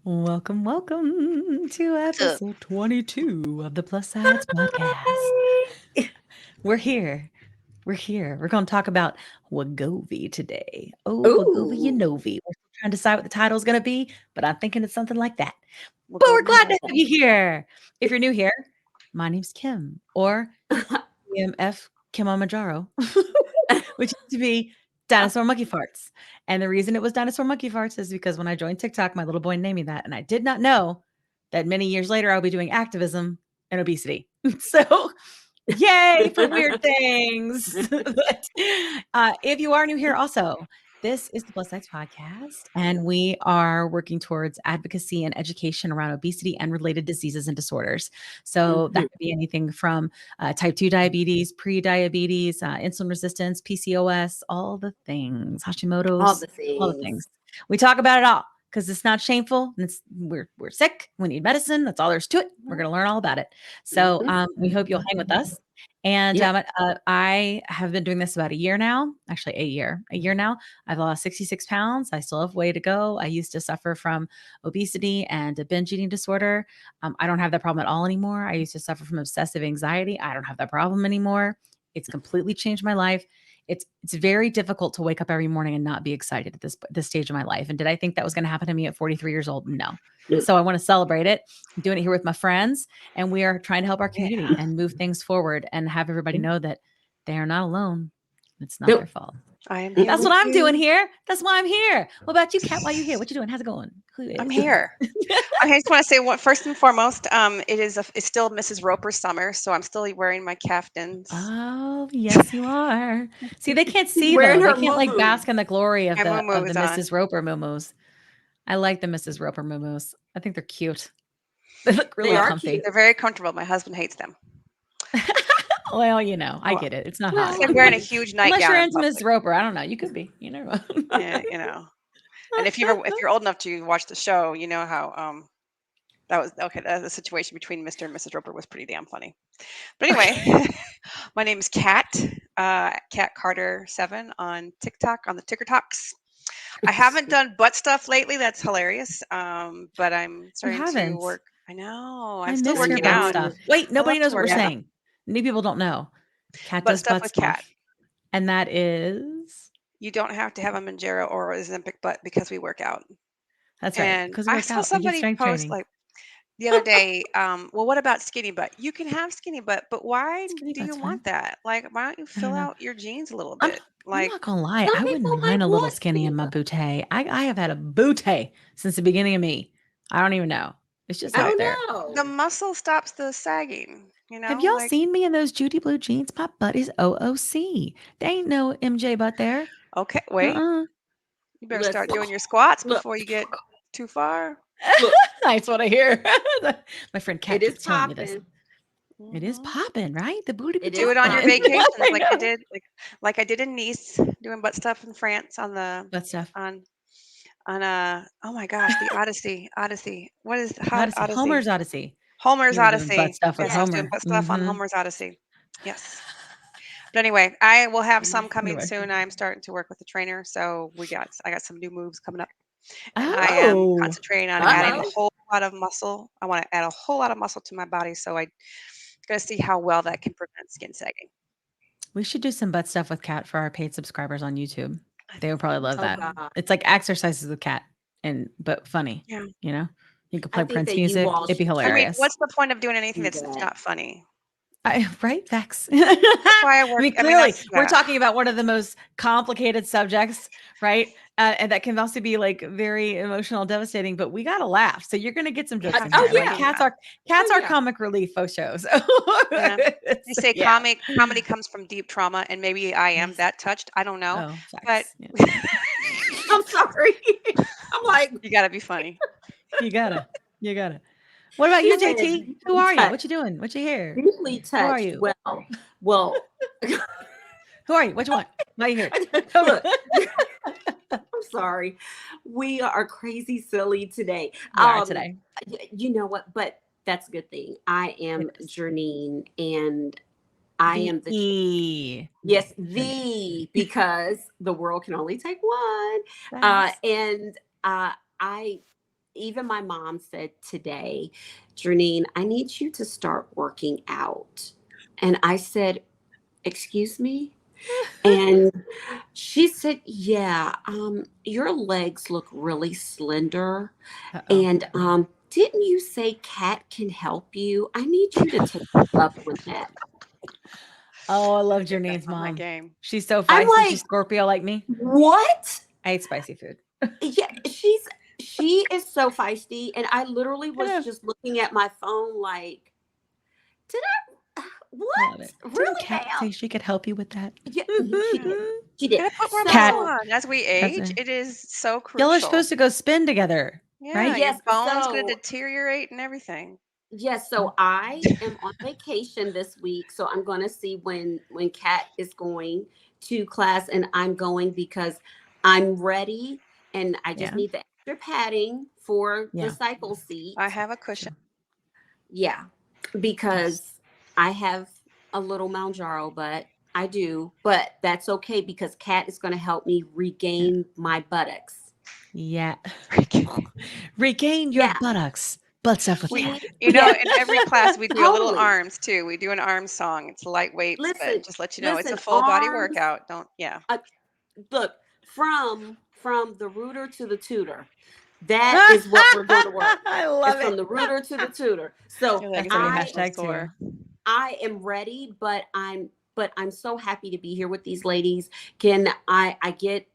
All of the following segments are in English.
Welcome, welcome to So, episode 22 of the Plus Sides Podcast. We're here. We're here. We're going to talk about Wegovy today. Oh, Wegovy Ooh, Novi. We're still trying to decide what the title is going to be, but I'm thinking it's something like that. we'll But go we're with glad that. to have you here. If you're new here, my name's Kim, or EMF Mounjaro, which used to be dinosaur monkey farts. And the reason it was dinosaur monkey farts is because when I joined TikTok, my little boy named me that. And I did not know that many years later I'll be doing activism and obesity. So yay for weird things. But, if you are new here, also, this is the Plus Size Podcast, and we are working towards advocacy and education around obesity and related diseases and disorders. So that Mhm. could be anything from type 2 diabetes, pre-diabetes, insulin resistance, PCOS, all the things, All Hashimoto's, the all the things. things. We talk about it all because it's not shameful. And we're sick. We need medicine. That's all there's to it. We're going to learn all about it. So Mhm. we hope you'll hang with us. And Yeah. I have been doing this about a year now, actually a year now. I've lost 66 pounds. I still have way to go. I used to suffer from obesity and a binge eating disorder. I don't have that problem at all anymore. I used to suffer from obsessive anxiety. I don't have that problem anymore. It's completely changed my life. It's very difficult to wake up every morning and not be excited at this stage of my life. And did I think that was going to happen to me at 43 years old? No. Mm. So I want to celebrate it. I'm doing it here with my friends, and we are trying to help our community Yeah. and move things forward and have everybody know that they are not alone. It's not their Nope. fault. I am here That's what with I'm doing you. here. That's why I'm here. What about you, Kat? Why are you here? What you doing? How's it going? Who I'm is? here. I just want to say what first and foremost, it's still Mrs. Roper's summer, so I'm still wearing my caftans. Oh, yes, you are. See, they can't She's see wearing though. They her can't like moo. bask in the glory My of moo the is on. Mrs. Roper moo. I like the Mrs. Roper moo. I think they're cute. They look They really Well, are comfy. cute. they're very comfortable. My husband hates them. Well, I Well, get it. It's not it's hot. Well, like wearing a huge Unless nightgown you're in into public. Mrs. Roper. I don't know. You could be. You never know. Yeah, you know. And if you're old enough to watch the show, you know how that was okay. The situation between Mr. and Mrs. Roper was pretty damn funny. But anyway, my name is Kat, Kat Carter 7 on TikTok on the TikToks. I haven't done butt stuff lately. That's hilarious. But I'm You starting to haven't. work. I know. I'm I still miss your working butt out. stuff. Wait, I nobody love knows to what we're work Yeah. out. saying. New people don't know. Cat Butt does stuff butt with Kat. stuff. And that is You don't have to have a Mounjaro or Ozempic butt because we work out. that's right. And Because we I work saw out. We get somebody strength post training. like the other day, well, what about skinny butt? You can have skinny butt, but why Skinny do you butt's fine. want that? Like, why don't you I don't fill know. out your jeans a little I'm bit? I'm Like, not gonna lie. Some I people wouldn't might mind a little want skinny skinny in my butt. bootay. I have had a bootay since the beginning of me. I don't even know. It's just out but there. Oh the no. muscle stops the sagging, Have y'all like, seen me in those Judy blue jeans? My butt is OOC. There ain't no MJ butt there. okay, wait, Uh-uh. you better start Listen. doing your squats Look. before you get too far. Look. That's what I hear. My friend It Kat is keeps telling me this. popping. It is hmm popping, right? The booty be It Do is it on your popping. popping. vacations, I like I know. did, like I did in Nice, doing butt stuff in France on the Butt stuff. on oh my gosh, the Odyssey. What is how Odyssey. Odyssey? Homer's Odyssey. Homer's You were doing butt Odyssey. stuff with Yes, I was Yes. doing Homer. butt stuff on Mm-hmm. Homer's Odyssey. Yes. But anyway, I will have some coming Anyway. soon. I'm starting to work with a trainer, so I got some new moves coming up, and I am Oh, concentrating on adding a Uh-oh. whole lot of muscle. I want to add a whole lot of muscle to my body, so I got to see how well that can prevent skin sagging. we should do some butt stuff with Kat for our paid subscribers on YouTube. They would probably love Oh that. God. It's like exercises with Cat and but funny, Yeah. you know? You could I play think Prince that you music. all It'd be should I just mean, hilarious. what's the point of doing anything do that's that. not funny? Right? Facts. That's why I I work. mean, I mean, clearly, that's we're talking about one of the most complicated subjects, right? And that can also be like very emotional, devastating. But we gotta laugh, so you're gonna get some you jokes have in to Oh here. have Like yeah. humor. Cats Oh are yeah. comic relief faux shows. Yeah. They say Yeah. comedy comes from deep trauma, and maybe I am Yes. that touched. I don't know, Oh, but facts. Yeah. I'm sorry. I'm like, you got to be funny. You gotta. You gotta. What about she you, said JT? Who deeply are you? What touched. you doing? What you here? Deeply Who are touched. you? Well, Who are you? What you want? Why you here? look, I'm sorry. We are crazy silly today. We are today. You know what? But that's a good thing. I It am is. Janine, and I The am the E. yes, Janine. the because the world can only take one. Facts. And I even my mom said today, Janine, I need you to start working out. And I said, excuse me? And she said, yeah, your legs look really slender. Uh-oh. And didn't you say Kat can help you? I need you to take up on that. Oh, I loved your Get back name's on my mom. game. She's so I'm feisty. like, She's Scorpio like me. what? I eat spicy food. Yeah, she is so feisty. And I literally I was know. just looking at my phone like, did I I love what? it. Didn't Really, Kat ma'am? say she could help you with that? Yeah, she Yeah. did. She did. Gotta put more Kat, muscle So on. As we that's age, a, it is so y'all are crucial. supposed to go spin together, Yeah, right? your yes, bone's gonna so deteriorate and everything. yes, so I am on vacation this week. So I'm gonna see when Kat is going to class, and I'm going because I'm ready and I just Yeah. need the extra padding for the Yeah. cycle I seat. have a cushion. Sure. Yeah, Yes. because I have a little Mounjaro, but I do, but that's okay because Kat is going to help me Yeah. regain my buttocks. Yeah. Freaking- Regain your Yeah, buttocks. Butts up with We, Kat. she, in yeah, every class we do a little totally. arms too. We do an arm song. It's light weights, but Listen, just let you know it's a listen, full body arms. workout. Don't, yeah. Uh, look, from the rooter to the tutor. That is what we're going to work. I It's love from it. the rooter to the tutor. So Your legs That's are a new gonna be I so hashtag too. sore. I am ready, but I'm so happy to be here with these ladies. Can I get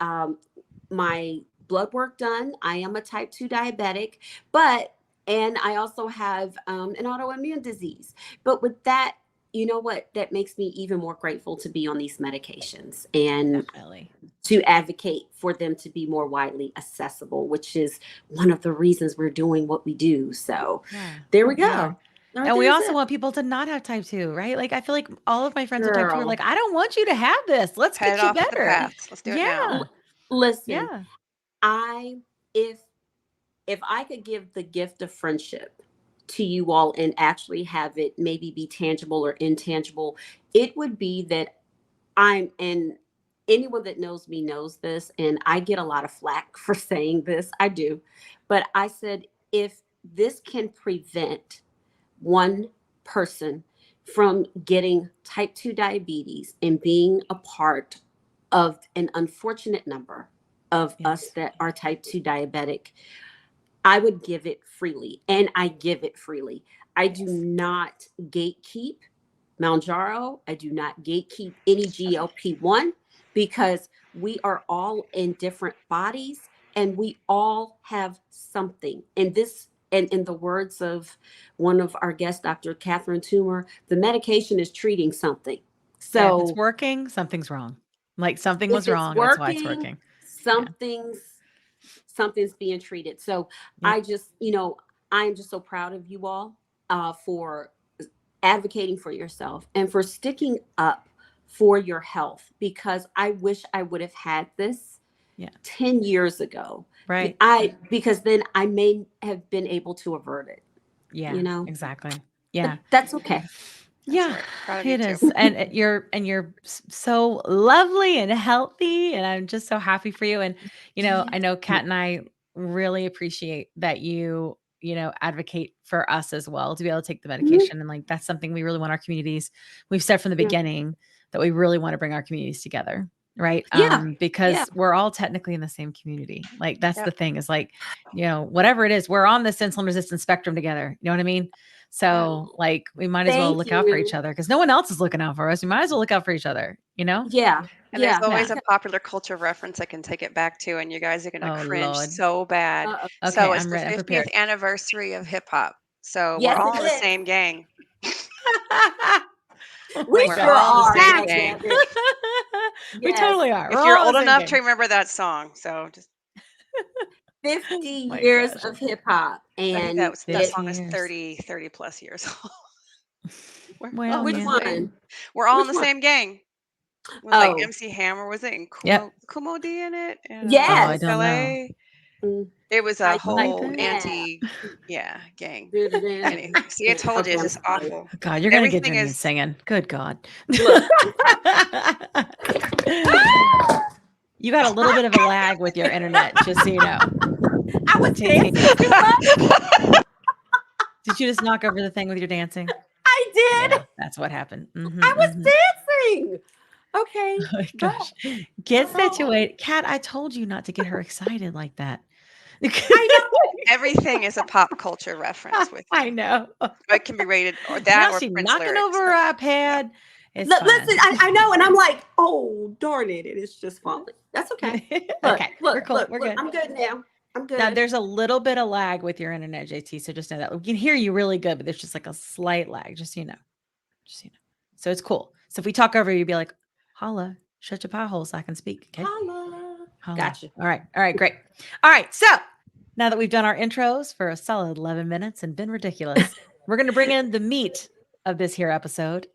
my blood work done? I am a type 2 diabetic, but and I also have an autoimmune disease. But with that, you know what? That makes me even more grateful to be on these medications and Definitely. to advocate for them to be more widely accessible, which is one of the reasons we're doing what we do. So Yeah. there we We are. go. All right, And we there's also it. want people to not have type 2, right? Like I feel like all of my friends with type 2 are Girl, like, I don't want you to have this. Let's Head get you off at the better. path. Let's do it now. Yeah. listen, Yeah. I if if I could give the gift of friendship to you all and actually have it maybe be tangible or intangible, it would be that and anyone that knows me knows this, and I get a lot of flack for saying this. I do. But I said, if this can prevent one person from getting type 2 diabetes and being a part of an unfortunate number of us Yes. that are type 2 diabetic, I would give it freely, and I give it freely. I do Yes. not gatekeep Mounjaro. I do not gatekeep any GLP-1 because we are all in different bodies and we all have something. And this, and in the words of one of our guests, Dr. Catherine Toomer, the medication is treating something. Yeah, if it's So working, something's wrong. Like something if was it's wrong. That's why it's working, working. Yeah. something's something's being treated. So Yep. I'm just so proud of you all for advocating for yourself and for sticking up for your health, because I wish I would have had this Yeah. 10 years ago. Right. Because then I may have been able to avert it, Yeah. Exactly. But Yeah. that's okay. That's Yeah, right. Proud of you it too. is. And you're so lovely and healthy, and I'm just so happy for you. And I know Kat and I really appreciate that you advocate for us as well to be able to take the medication. And like that's something we really want our communities. We've said from the Yeah. beginning that we really want to bring our communities together, right? Yeah. Because we're all technically in the same community. Like that's the Yep. thing is like, whatever it is, we're on this insulin resistance spectrum together. You know what I mean? So like we might as well Thank look out for each you. other because no one else is looking out for us. We might as well look out for each other, Yeah. And there's Yeah. always Yeah. a popular culture reference I can take it back to, and you guys are gonna Oh cringe Lord. so bad. Uh-oh. Okay, So it's I'm the ready. I'm 50th prepared. anniversary of hip hop. So we're Yes, all it in the is. same gang. Oh We my We're sure God. all in the are. same Dag gang. nabbit. We Yes. totally are. If We're you're all in old the same enough to game. remember that song, so just 50 My years gosh. of hip hop. I think And that 50 song is years. 30 plus years old. We're all Well, in which the yeah. same. one? We're all in Which the one? same gang. With like Oh, MC Hammer, was it? And Yep. Kumo D in it, and Oh, I yes. don't know. LA. Mm, It was a Hype Was like whole it? that. gang. Do-do-do. Anyway, see, I told you, Okay, it's I'm just sorry. awful. Oh, God, you're And gonna get everything Janine is singing. Good God. Look, I'm sorry. You got a little bit of a lag with your internet, just so you know. I was Tasty. dancing too much. Did you just knock over the thing with your dancing? I did. Yeah, that's what happened. I was dancing. Okay. Oh my But gosh. Get oh, situated. Kat, I told you not to get her excited like that. I know. Everything is a pop culture reference with I you. know. It can be rated or that Now or she's Prince knocking lyrics. over her Yeah. iPad. It's fine. Listen, I know, and I'm like, oh darn it, it is just falling. That's okay. Look, Okay, we're cool. We're good. I'm good now. I'm good. Now there's a little bit of lag with your internet, JT. So just know that we can hear you really good, but there's just like a slight lag. Just so you know. Just so you know. So it's cool. So if we talk over you, be like, holla, shut your pie hole so I can speak. Okay. Holla. Holla. Gotcha. All right. All right. Great. All right. So now that we've done our intros for a solid 11 minutes and been ridiculous, we're going to bring in the meat of this here episode.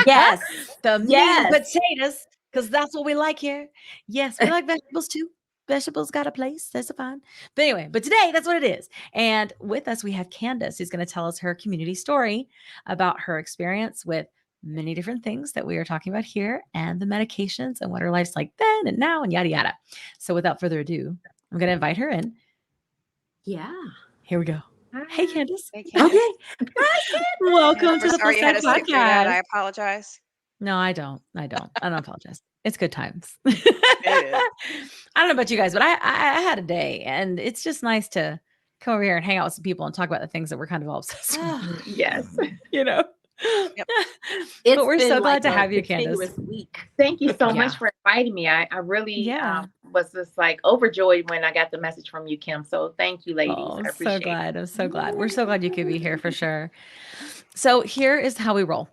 Yes. The meat and Yes. potatoes, because that's what we like here. Yes, we like vegetables too. Vegetables got a place. That's fine. But anyway, but today that's what it is. And with us, we have Candace, who's going to tell us her community story about her experience with many different things that we are talking about here and the medications and what her life's like then and now and yada yada. So without further ado, I'm going to invite her in. Yeah. Here we go. Hey, Candace. Hey, Candace. Okay. Welcome to We're the Full sorry you had Stack to sit through that. I Podcast. apologize. No, I don't. I don't apologize. It's good times. It is. I don't know about you guys, but I had a day, and it's just nice to come over here and hang out with some people and talk about the things that we're kind of all obsessed with. Yes. You know. Yep. But we're so glad to have you, Candace. Week. Thank you so Yeah. much for inviting me. I really Yeah. was just like overjoyed when I got the message from you, Kim. So thank you, ladies. Oh, I I'm appreciate so glad. I'm so glad. We're so glad you could be here for sure. So here is how we roll.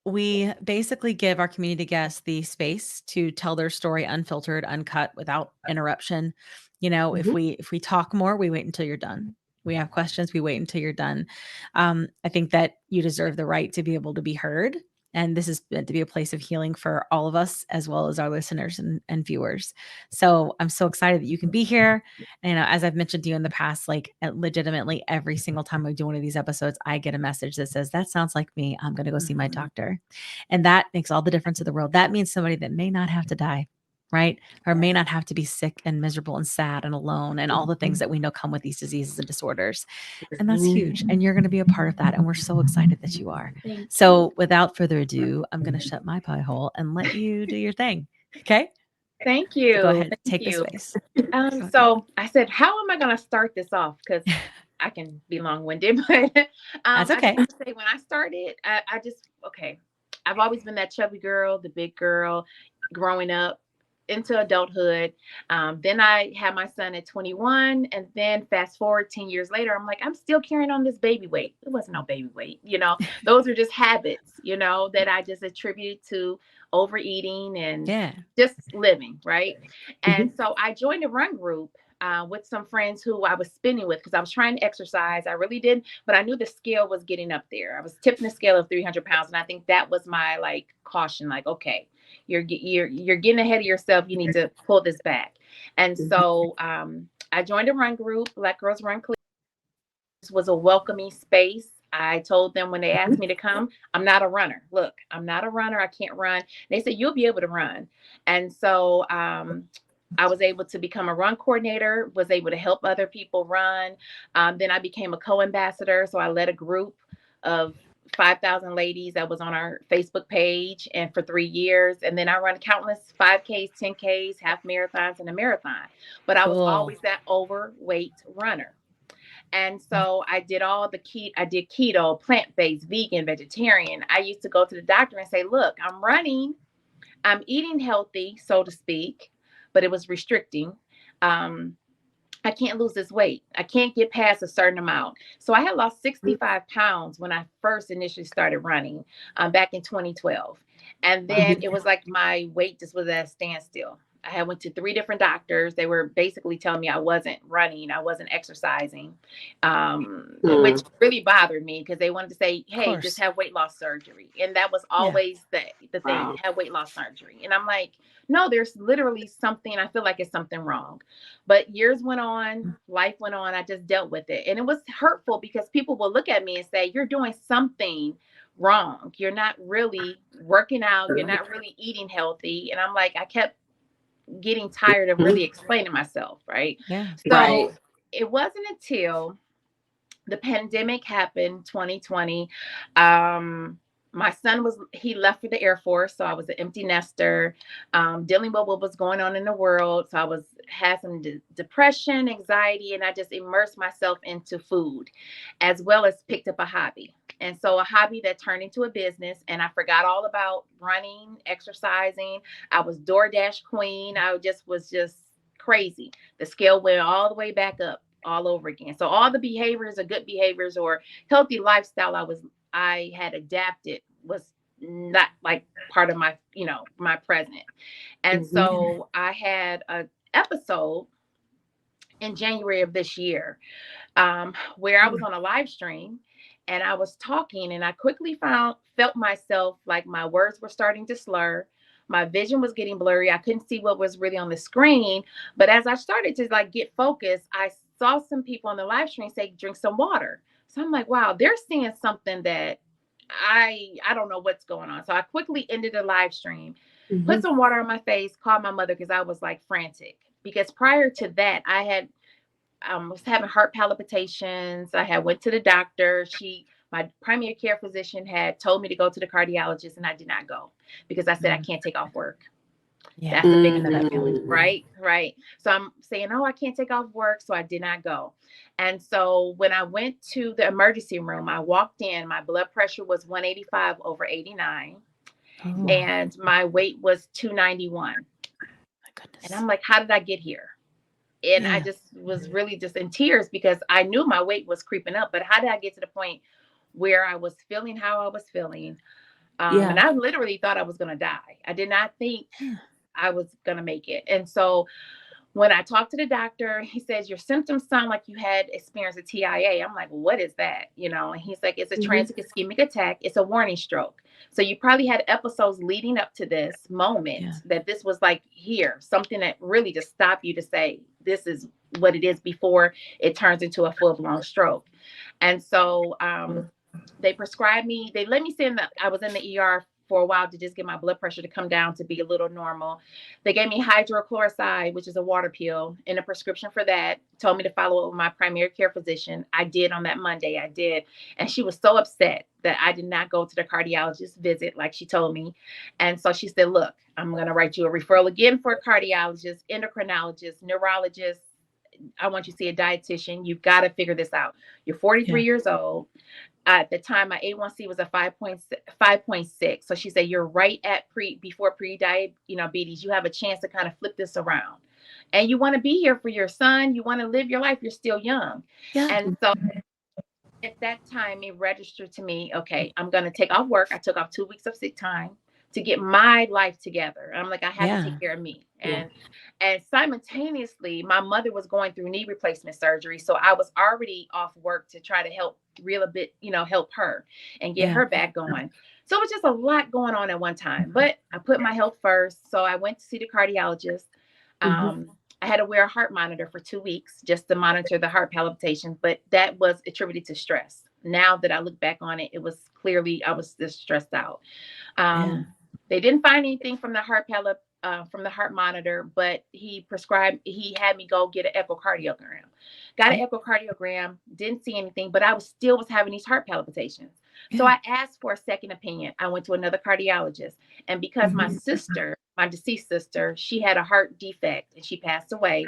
We basically give our community guests the space to tell their story unfiltered, uncut, without interruption. You know, if we talk more, we wait until you're done. We have questions, we wait until you're done. I think that you deserve the right to be able to be heard. And this is meant to be a place of healing for all of us, as well as our listeners and viewers. So I'm so excited that you can be here. And as I've mentioned to you in the past, like legitimately every single time I do one of these episodes, I get a message that says, that sounds like me. I'm going to go see my doctor. And that makes all the difference in the world. That means somebody that may not have to die, right? Or may not have to be sick and miserable and sad and alone and all the things that we know come with these diseases and disorders. And that's huge. And you're going to be a part of that. And we're so excited that you are. So without further ado, I'm going to shut my pie hole and let you do your thing. Okay? Thank you. So go ahead. Thank Take the you. space. So I said, how am I going to start this off? Because I can be long-winded, but That's okay. I have to say, when I started, I've always been that chubby girl, the big girl, growing up into adulthood. Then I had my son at 21, and then fast forward 10 years later, I'm like, I'm still carrying on this baby weight. It wasn't no baby weight, you know. Those are just habits, you know, that I just attribute to overeating and just living, right? And so I joined a run group with some friends who I was spinning with, because I was trying to exercise. I really did, but I knew the scale was getting up there. I was tipping the scale of 300 pounds, and I think that was my like caution, like, okay, you're getting ahead of yourself. You need to pull this back. And so I joined a run group, Black Girls Run Clean. This was a welcoming space. I told them when they asked me to come, I'm not a runner. Look, I'm not a runner. I can't run. They said, you'll be able to run. And so I was able to become a run coordinator, was able to help other people run. Then I became a co-ambassador. So I led a group of 5,000 ladies that was on our Facebook page, and for 3 years. And then I run countless 5Ks, 10Ks, half marathons, and a marathon. But I was always that overweight runner. And so I did I did keto, plant-based, vegan, vegetarian. I used to go to the doctor and say, look, I'm running, I'm eating healthy, so to speak, but it was restricting. I can't lose this weight. I can't get past a certain amount. So I had lost 65 pounds when I first initially started running back in 2012. And then it was like my weight just was at a standstill. I had went to 3 different doctors. They were basically telling me I wasn't running, I wasn't exercising, which really bothered me, because they wanted to say, hey, just have weight loss surgery. And that was always the thing, have weight loss surgery. And I'm like, no, there's literally something, I feel like it's something wrong. But years went on, life went on, I just dealt with it. And it was hurtful, because people will look at me and say, you're doing something wrong. You're not really working out. You're not really eating healthy. And I'm like, I kept getting tired of really explaining myself, right? Yeah. So Right. it wasn't until the pandemic happened, 2020. My son he left for the Air Force, so I was an empty nester, dealing with what was going on in the world. So had some depression, anxiety, and I just immersed myself into food, as well as picked up a hobby. And so a hobby that turned into a business, and I forgot all about running, exercising. I was DoorDash queen. I was just crazy. The scale went all the way back up all over again. So all the behaviors or good behaviors or healthy lifestyle I had adapted was not like part of my, my present. And so I had an episode in January of this year, where I was on a live stream and I was talking, and I quickly felt myself like my words were starting to slur. My vision was getting blurry. I couldn't see what was really on the screen. But as I started to like get focused, I saw some people on the live stream say, drink some water. So I'm like, wow, they're seeing something that I don't know what's going on. So I quickly ended the live stream, put some water on my face, called my mother because I was like frantic. Because prior to that, I had was having heart palpitations. I had went to the doctor. My primary care physician had told me to go to the cardiologist, and I did not go because I said I can't take off work. Yeah. That's a big enough feeling, right? Right. So I'm saying, oh, I can't take off work. So I did not go. And so when I went to the emergency room, I walked in, my blood pressure was 185 over 89. Oh, And my weight was 291. my goodness. And I'm like, how did I get here? And I Yeah. just was really just in tears because I knew my weight was creeping up. But how did I get to the point where I was feeling how I was feeling? And I literally thought I was going to die. I did not think I was going to make it. And so when I talked to the doctor, he says, your symptoms sound like you had experienced a TIA. I'm like, what is that? And he's like, it's a transient ischemic attack. It's a warning stroke. So you probably had episodes leading up to this moment that this was like something that really just stopped you to say, this is what it is before it turns into a full-blown stroke. And so they prescribed me, they let me I was in the ER for a while to just get my blood pressure to come down to be a little normal. They gave me hydrochloride, which is a water pill, and a prescription for that. Told me to follow up with my primary care physician. I did on that Monday. I did. And she was so upset that I did not go to the cardiologist visit like she told me. And so she said, look, I'm going to write you a referral again for a cardiologist, endocrinologist, neurologist. I want you to see a dietitian. You've got to figure this out. You're 43 years old. At the time, my A1C was a 5.6. So she said, you're right at before pre-diabetes. You have a chance to kind of flip this around. And you want to be here for your son. You want to live your life. You're still young. Yeah. And so at that time, it registered to me, okay, I'm going to take off work. I took off 2 weeks of sick time to get my life together. I'm like, I have to take care of me. And simultaneously, my mother was going through knee replacement surgery. So I was already off work to try to help help her and get her back going. So it was just a lot going on at one time, but I put my health first. So I went to see the cardiologist. I had to wear a heart monitor for 2 weeks just to monitor the heart palpitations, but that was attributed to stress. Now that I look back on it, it was clearly I was just stressed out. They didn't find anything from the from the heart monitor, but he had me go get an echocardiogram. Got an echocardiogram, didn't see anything, but I was having these heart palpitations. So I asked for a second opinion. I went to another cardiologist, and because my deceased sister, she had a heart defect and she passed away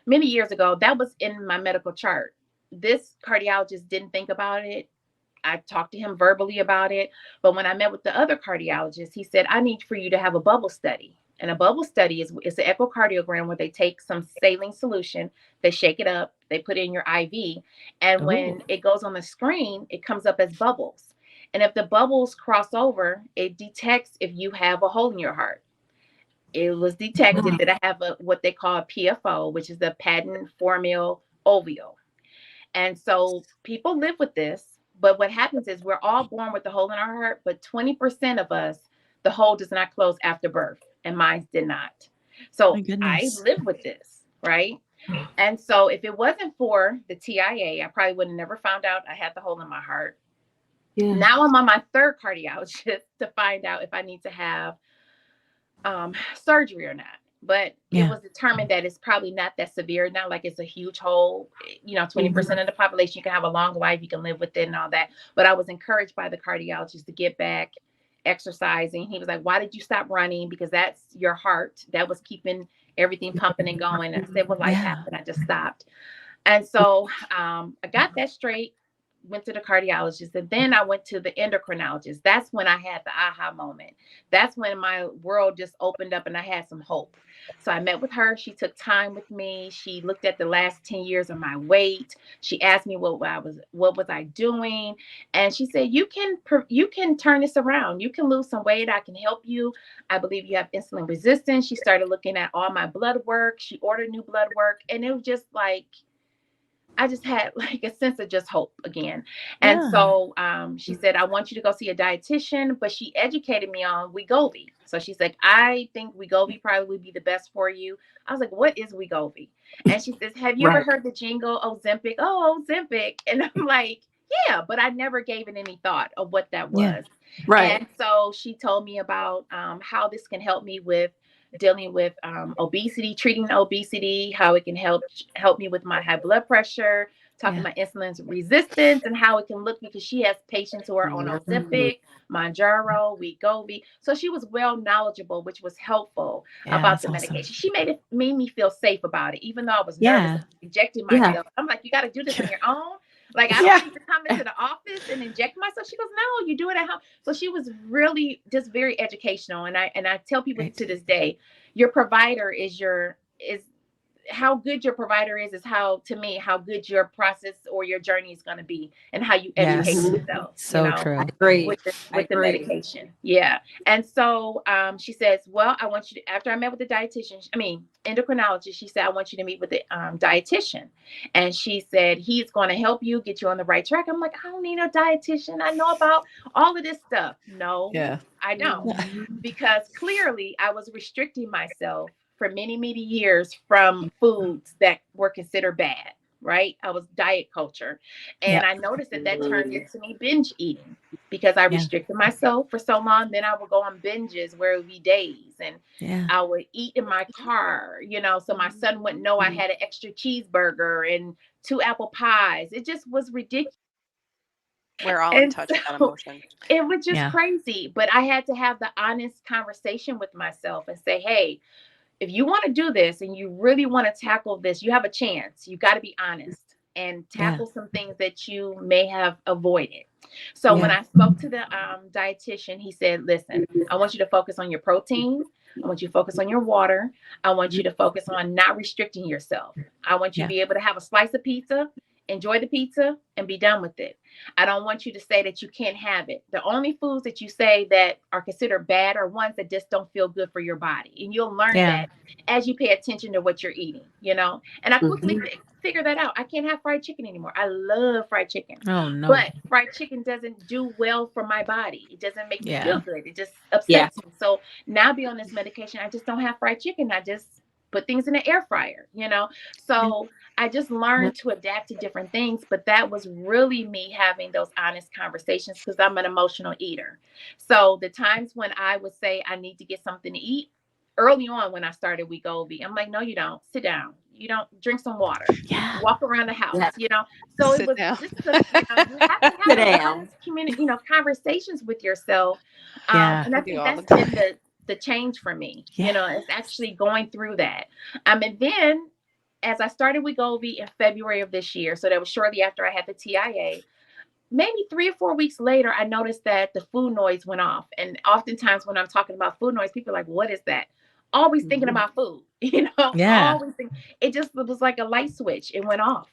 many years ago. That was in my medical chart. This cardiologist didn't think about it. I talked to him verbally about it. But when I met with the other cardiologist, he said, I need for you to have a bubble study. And a bubble study is an echocardiogram where they take some saline solution, they shake it up, they put it in your IV. And when it goes on the screen, it comes up as bubbles. And if the bubbles cross over, it detects if you have a hole in your heart. It was detected that I have what they call a PFO, which is the patent formil ovule. And so people live with this. But what happens is we're all born with a hole in our heart, but 20% of us, the hole does not close after birth, and mine did not. So I live with this, right? And so if it wasn't for the TIA, I probably would have never found out I had the hole in my heart. Now I'm on my third cardiologist to find out if I need to have surgery or not. but it was determined that it's probably not that severe. Not like it's a huge hole. 20% of the population, you can have a long life, you can live with it and all that. But I was encouraged by the cardiologist to get back exercising. He was like, why did you stop running? Because that's your heart. That was keeping everything pumping and going. And I said, well, life happened. I just stopped. And so I got that straight, went to the cardiologist, and then I went to the endocrinologist. That's when I had the aha moment. That's when my world just opened up and I had some hope. So I met with her. She took time with me. She looked at the last 10 years of my weight. She asked me what was I doing? And she said, you can turn this around. You can lose some weight. I can help you. I believe you have insulin resistance. She started looking at all my blood work. She ordered new blood work. And it was just like, I just had like a sense of just hope again. And so she said, I want you to go see a dietitian, but she educated me on Wegovy. So she said, I think Wegovy probably would be the best for you. I was like, what is Wegovy? And she says, have you ever heard the jingle Ozempic? Oh, Ozempic. And I'm like, yeah, but I never gave it any thought of what that was. And so she told me about how this can help me with dealing with obesity, treating obesity, how it can help me with my high blood pressure, talking about insulin resistance and how it can look, because she has patients who are on Ozempic, Mounjaro, Wegovy. So she was well knowledgeable, which was helpful about the medication. She made me feel safe about it, even though I was nervous, injecting myself. I'm like, you got to do this on your own. Like, I don't need to come into the office and inject myself. She goes, no, you do it at home. So she was really just very educational. And I tell people to this day, your provider is how good your provider is how, to me, how good your process or your journey is going to be, and how you educate yourself. So true. I agree. With the medication. Yeah. And so she says, well, I want you to, after I met with the endocrinologist, she said, I want you to meet with the dietitian. And she said, he's going to help you get you on the right track. I'm like, I don't need a dietitian. I know about all of this stuff. No, I don't. Because clearly I was restricting myself for many, many years from foods that were considered bad, right? I was diet culture. And I noticed that turned into me binge eating, because I restricted myself for so long. Then I would go on binges where it would be days, and I would eat in my car, so my son wouldn't know I had an extra cheeseburger and 2 apple pies. It just was ridiculous. We're all in touch with that emotion. It was just crazy. But I had to have the honest conversation with myself and say, hey, if you want to do this and you really want to tackle this, you have a chance. You got to be honest and tackle some things that you may have avoided. So when I spoke to the dietitian, he said, listen, I want you to focus on your protein. I want you to focus on your water. I want you to focus on not restricting yourself. I want you to be able to have a slice of pizza, enjoy the pizza, and be done with it. I don't want you to say that you can't have it. The only foods that you say that are considered bad are ones that just don't feel good for your body. And you'll learn that as you pay attention to what you're eating, And I quickly figured that out. I can't have fried chicken anymore. I love fried chicken. Oh, no. But fried chicken doesn't do well for my body. It doesn't make me feel good. It just upsets me. So now be on this medication, I just don't have fried chicken. I just put things in the air fryer, So I just learned to adapt to different things, but that was really me having those honest conversations, because I'm an emotional eater. So the times when I would say I need to get something to eat, early on when I started Wegovy, I'm like, no, you don't. Sit down. You don't. Drink some water. Walk around the house. So it was just you have to have honest community, conversations with yourself. And I think that's been the change for me. It's actually going through that. And then as I started Wegovy in February of this year, so that was shortly after I had the TIA, maybe 3 or 4 weeks later, I noticed that the food noise went off. And oftentimes when I'm talking about food noise, people are like, what is that? Always thinking about food, always thinking. It was like a light switch. It went off.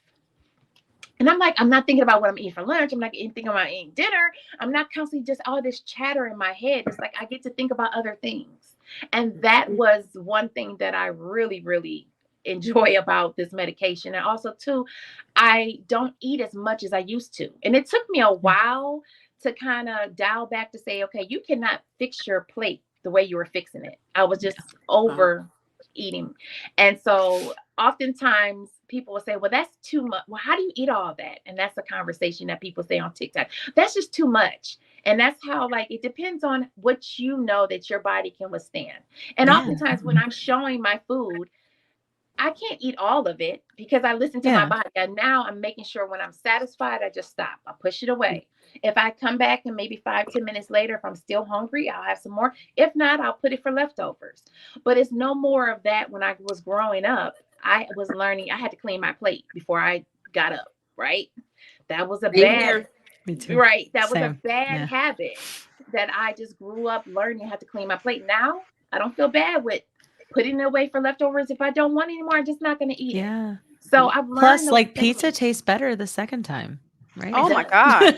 And I'm like, I'm not thinking about what I'm eating for lunch. I'm not thinking about eating dinner. I'm not constantly just all this chatter in my head. It's like I get to think about other things. And that was one thing that I really, really enjoy about this medication. And also too, I don't eat as much as I used to. And it took me a while to kind of dial back to say, okay, you cannot fix your plate the way you were fixing it. I was just over eating. And so oftentimes people will say, well, that's too much. Well, how do you eat all that? And that's a conversation that people say on TikTok. That's just too much. And that's how, like, it depends on what you know that your body can withstand. And Yeah. oftentimes when I'm showing my food, I can't eat all of it because I listen to my Yeah. body. And now I'm making sure when I'm satisfied, I just stop. I push it away. If I come back and maybe 5-10 minutes later, if I'm still hungry, I'll have some more. If not, I'll put it for leftovers. But it's no more of that. When I was growing up, I was learning I had to clean my plate before I got up, right? That was a Same bad, here. Me too. right? That was a Same. bad Yeah. habit that I just grew up learning how to clean my plate. Now I don't feel bad with putting it away for leftovers. If I don't want anymore, I'm just not going to eat it. Yeah. So I've learned Plus, those like things. pizza tastes better the second time, right? Oh It my does. God.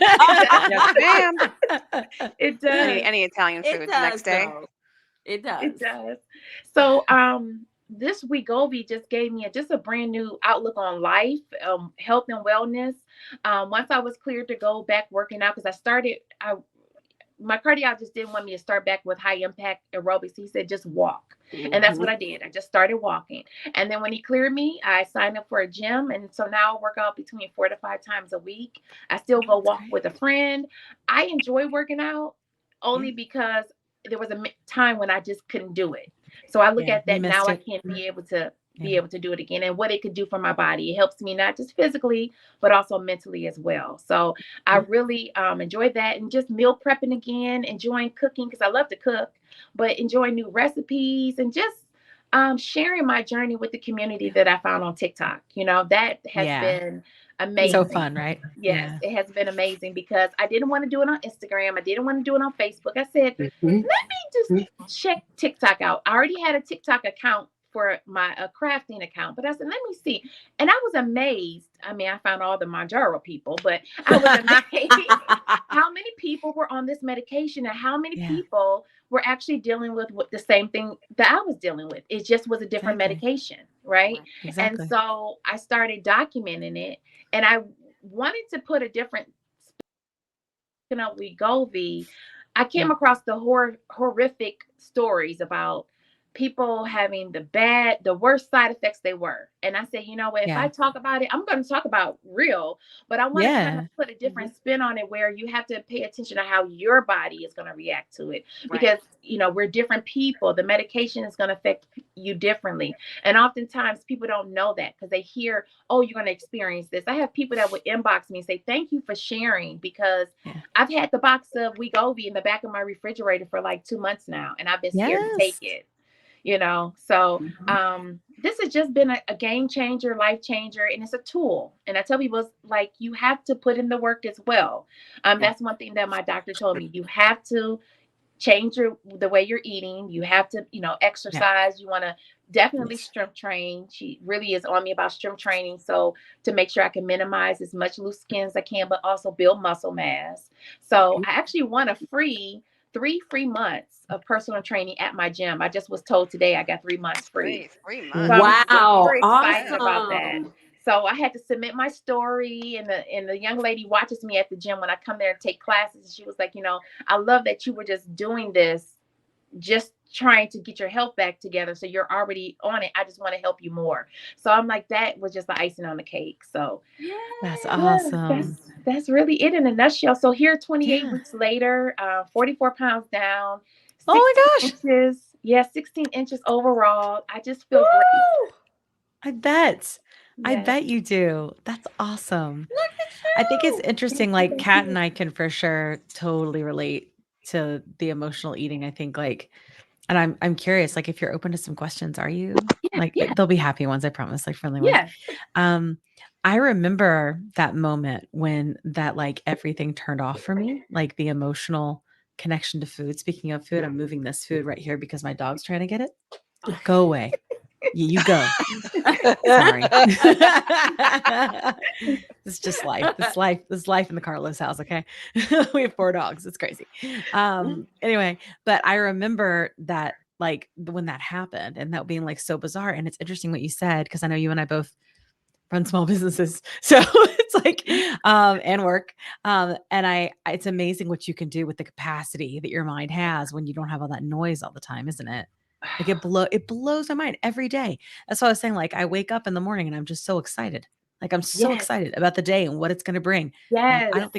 Yes, It ma'am. does. It does. Any Italian It food the next does, day. though. It does. It does. So this Wegovy just gave me just a brand new outlook on life, health and wellness. Once I was cleared to go back working out, because my cardiologist didn't want me to start back with high impact aerobics. He said just walk. And that's what I did. I just started walking. And then when he cleared me, I signed up for a gym. And so now I work out between 4 to 5 times a week. I still go walk with a friend. I enjoy working out only because there was a time when I just couldn't do it. So I look Yeah, at you that missed now. I it. can't be able to do it again, and what it could do for my body. It helps me not just physically, but also mentally as well. So I really enjoy that, and just meal prepping again, enjoying cooking because I love to cook, but enjoying new recipes and just sharing my journey with the community that I found on TikTok. That has been amazing. So fun, right? Yes, it has been amazing because I didn't want to do it on Instagram. I didn't want to do it on Facebook. I said, let me just check TikTok out. I already had a TikTok account for my crafting account, but I said, let me see. And I was amazed. I mean, I found all the Mounjaro people, but I was amazed how many people were on this medication and how many people were actually dealing with the same thing that I was dealing with. It just was a different medication, right? Exactly. And so I started documenting it, and I wanted to put a different spin on Wegovy. I came across the horrific stories about people having the worst side effects they were. And I said, you know what, if I talk about it, I'm going to talk about real, but I want to kind of put a different spin on it where you have to pay attention to how your body is going to react to it. Because, we're different people. The medication is going to affect you differently. And oftentimes people don't know that because they hear, oh, you're going to experience this. I have people that would inbox me and say, thank you for sharing, because I've had the box of Wegovy in the back of my refrigerator for like 2 months now, and I've been scared to take it. So this has just been a game changer, life changer, and it's a tool. And I tell people, it's like, you have to put in the work as well. That's one thing that my doctor told me. You have to change the way you're eating. You have to, exercise. You want to definitely strength train. She really is on me about strength training. So to make sure I can minimize as much loose skin as I can, but also build muscle mass. So I actually want 3 free months of personal training at my gym. I just was told today I got 3 months free. 3 months. So Wow. I'm super excited Awesome. about that. So I had to submit my story, and the young lady watches me at the gym when I come there and take classes. She was like, I love that you were just doing this, just trying to get your health back together. So you're already on it. I just want to help you more. So I'm like, that was just the icing on the cake. So That's awesome. that's really it in a nutshell. So here, 28 weeks later, 44 pounds down. Oh my gosh. Inches. 16 inches overall. I just feel great. I bet. I Yes. bet you do. That's awesome. I think it's interesting. Like Kat and I can for sure totally relate to the emotional eating. I think and I'm curious, like if you're open to some questions, are you? They'll be happy ones, I promise, like friendly ones. I remember that moment when that everything turned off for me, like the emotional connection to food. Speaking of food, I'm moving this food right here because my dog's trying to get it. Go away. You go. Sorry. It's just life. This life in the Carlos house. Okay. We have 4 dogs. It's crazy. Anyway, but I remember that when that happened and that being so bizarre. And it's interesting what you said, because I know you and I both run small businesses. So it's and work. And it's amazing what you can do with the capacity that your mind has when you don't have all that noise all the time, isn't it? Like it blows my mind every day. That's what I was saying. Like I wake up in the morning and I'm just so excited. Like I'm so Yes. excited about the day and what it's going to bring. And Yes. I don't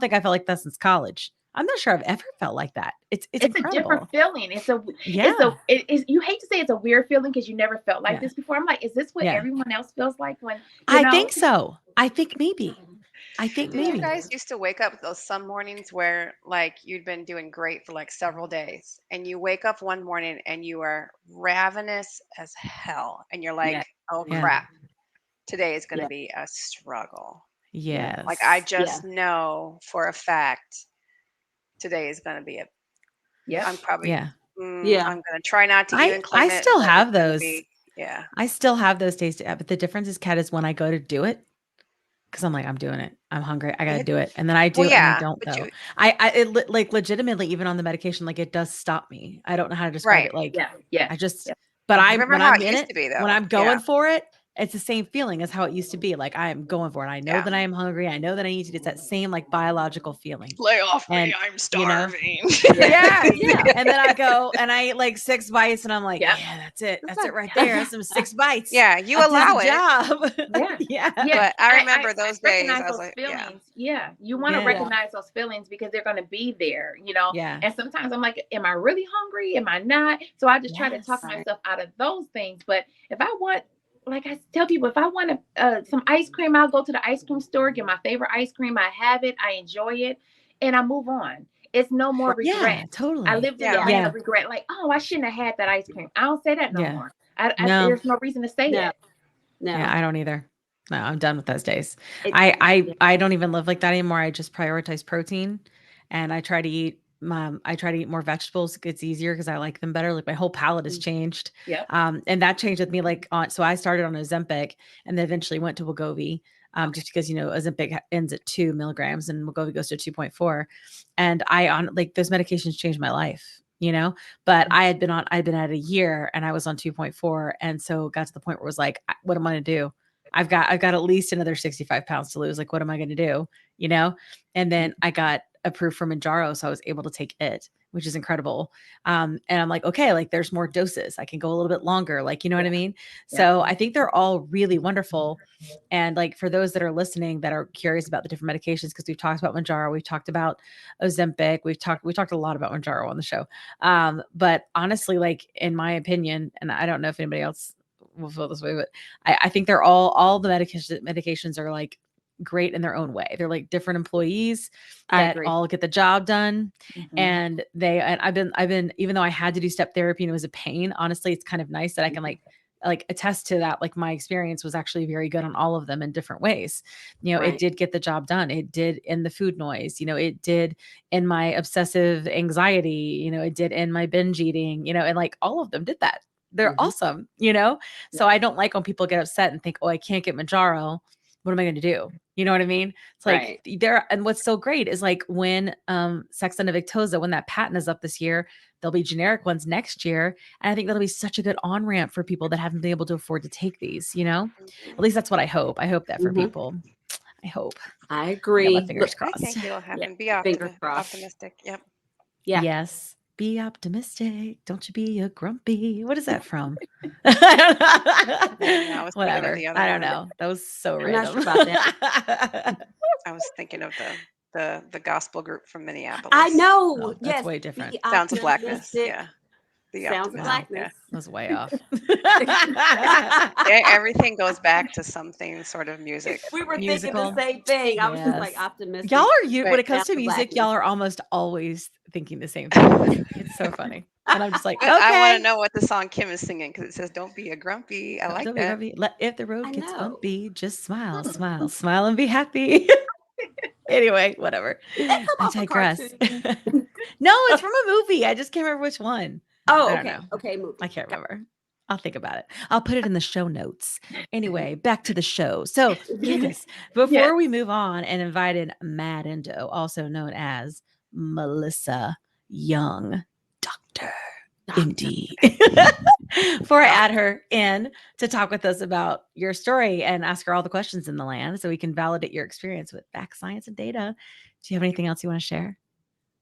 think I felt like that since college. I'm not sure I've ever felt like that. It's It's a different incredible. feeling. Yeah. It is, you hate to say it's a weird feeling because you never felt like Yeah. this before. I'm like, is this what Yeah. everyone else feels like when, I think so. I think maybe. Did you guys used to wake up those some mornings where like you'd been doing great for like several days and you wake up one morning and you are ravenous as hell and you're like, Yeah. oh Yeah. crap, today is going to Yeah. be a struggle. Yes. Like I just know for a fact today is going to be yeah. I'm probably, Yeah. Yeah. I'm going to try not to even claim I it, still but have it's gonna those. be, yeah. I still have those days, but the difference is, Kat, is when I go to do it, because I'm like, I'm doing it. I'm hungry. I gotta It, do it, and then I do, well, and I yeah, don't but though. It like legitimately, even on the medication, like it does stop me. I don't know how to describe right. it. Like Yeah. Yeah. I just, Yeah. but Remember when how I'm it in used it, to be when though? I'm Yeah, going for it, it's the same feeling as how it used to be. Like I am going for it. I know yeah. that I am hungry. I know that I need to. It's that same like biological feeling, Lay off me, and I'm you know, starving. yes. Yeah. And then I go and I eat like 6 bites and I'm like, Yeah. yeah, that's it. That's That's it like- right there. That's some 6 bites. Yeah, you That did allow the it, job. Yeah. Yeah. Yeah. but I remember those days. recognize I was those like, yeah, feelings. Yeah. You want to Yeah. recognize those feelings because they're going to be there, you know? Yeah. And sometimes I'm like, am I really hungry? Am I not? So I just try to talk Yes. myself out of those things. But if I want, like I tell people, if I want some ice cream, I'll go to the ice cream store, get my favorite ice cream. I have it, I enjoy it, and I move on. It's no more regret. Yeah, totally. I lived in the yeah. lane Yeah. of regret, like, oh, I shouldn't have had that ice cream. I don't say that no Yeah. more. No. There's no reason to say No. it. No. Yeah, I don't either. No, I'm done with those days. It- I don't even live like that anymore. I just prioritize protein and I try to eat more vegetables. It's easier because I like them better. Like my whole palate has changed. Yep. And that changed with me like on so I started on Ozempic and then eventually went to Wegovy. Just because Ozempic ends at 2 milligrams and Wegovy goes to 2.4. And I on like those medications changed my life, but I'd been at a year and I was on 2.4. And so it got to the point where it was like, what am I going to do? I've got at least another 65 pounds to lose. Like, what am I going to do? And then I got approved for Mounjaro. So I was able to take it, which is incredible. And I'm like, okay, like there's more doses. I can go a little bit longer. Like, you know what I mean? Yeah. So I think they're all really wonderful. And like for those that are listening that are curious about the different medications, because we've talked about Mounjaro, we've talked about Ozempic, we talked a lot about Mounjaro on the show. But honestly, like in my opinion, and I don't know if anybody else will feel this way, but I think they're all the medications are like great in their own way. They're like different employees I that agree. all get the job done. Mhm. And I've been, even though I had to do step therapy and it was a pain, honestly, it's kind of nice that I can like attest to that. Like my experience was actually very good on all of them in different ways. It Right. did get the job done. It did in the food noise, it did in my obsessive anxiety, it did in my binge eating, and like all of them did that. They're Mhm. awesome, So I don't like when people get upset and think, oh, I can't get Mounjaro. What am I going to do? You know what I mean? It's like and what's so great is like when Sexton and Victoza, when that patent is up this year, there'll be generic ones next year. And I think that'll be such a good on-ramp for people that haven't been able to afford to take these, At least that's what I hope. I hope that for Mhm. people. I hope. I I got my agree. fingers I crossed. think it'll happen. Be Fingers crossed. optimistic. Yep. Yeah. Yes. Be optimistic. Don't you be a grumpy. What is that from? I was thinking of Whatever. the other I don't one. know. That was so I'm not random. sure about that. I was thinking of the gospel group from Minneapolis. I know. Oh, that's Yes. way different. Be Sounds of Blackness. optimistic. Yeah. The Sounds of optimistic. Blackness. That was way off. Yeah. Everything goes back to something sort of music. We were Musical. thinking the same thing. I was just like Yes. optimistic. Y'all are when Right. it comes Sounds to of music, Blackness. y'all are almost always thinking the same thing. It's so funny. And I'm just like, But I want okay. to know what the song Kim is singing because it says, "Don't be a grumpy." I like Don't be that. grumpy. If the road I gets know. bumpy, just smile, smile, smile and be happy. Anyway, whatever. Did that come I off a digress. cartoon? No, it's from a movie. I just can't remember which one. Oh, I don't okay. know. Okay, movie. I can't remember. I'll think about it. I'll put it in the show notes. Anyway, back to the show. So, Candace, before we move on and invite in Mad Indo, also known as Melissa Young, Doctor MD, before I add her in to talk with us about your story and ask her all the questions in the land so we can validate your experience with facts, science, and data. Do you have anything else you want to share?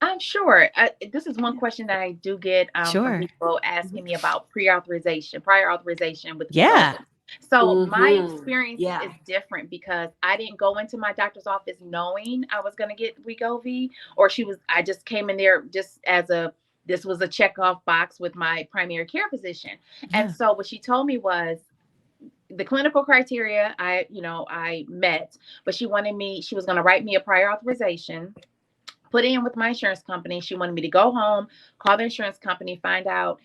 I'm sure. This is one question that I do get from Sure. people asking me about prior authorization with Yeah. Wegovy. So my experience Yeah. is different because I didn't go into my doctor's office knowing I was going to get Wegovy, or I just came in there just this was a check off box with my primary care physician. And Yeah. so what she told me was the clinical criteria I met, but she was going to write me a prior authorization, put it in with my insurance company. She wanted me to go home, call the insurance company, find out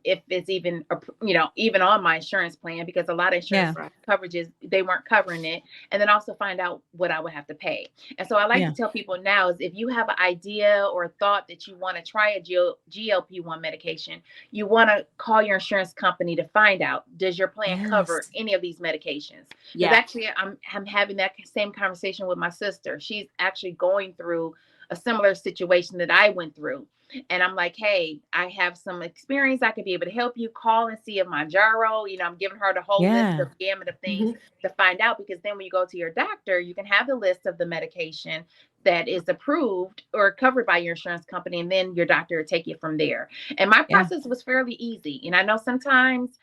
if it's even on my insurance plan, because a lot of insurance Right. coverages, they weren't covering it, and then also find out what I would have to pay. And so I like Yeah. to tell people now is, if you have an idea or a thought that you want to try a GLP-1 medication, you want to call your insurance company to find out, does your plan cover Yes. any of these medications? Because Yeah. actually I'm having that same conversation with my sister. She's actually going through a similar situation that I went through. And I'm like, hey, I have some experience. I could be able to help you. Call and see if Mounjaro, I'm giving her the whole list Yeah. of gamut of things to find out, because then when you go to your doctor, you can have the list of the medication that is approved or covered by your insurance company, and then your doctor will take it from there. And my Yeah. process was fairly easy. And I know sometimes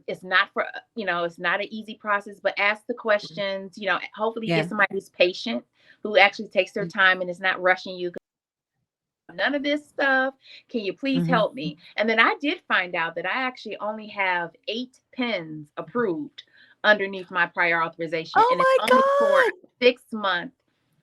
it's not it's not an easy process, but ask the questions, hopefully Yeah. get somebody who's patient, who actually takes their time and is not rushing you. None of this stuff. Can you please Mhm. help me? And then I did find out that I actually only have 8 pens approved underneath my prior authorization. Oh And it's my only for God. 6-month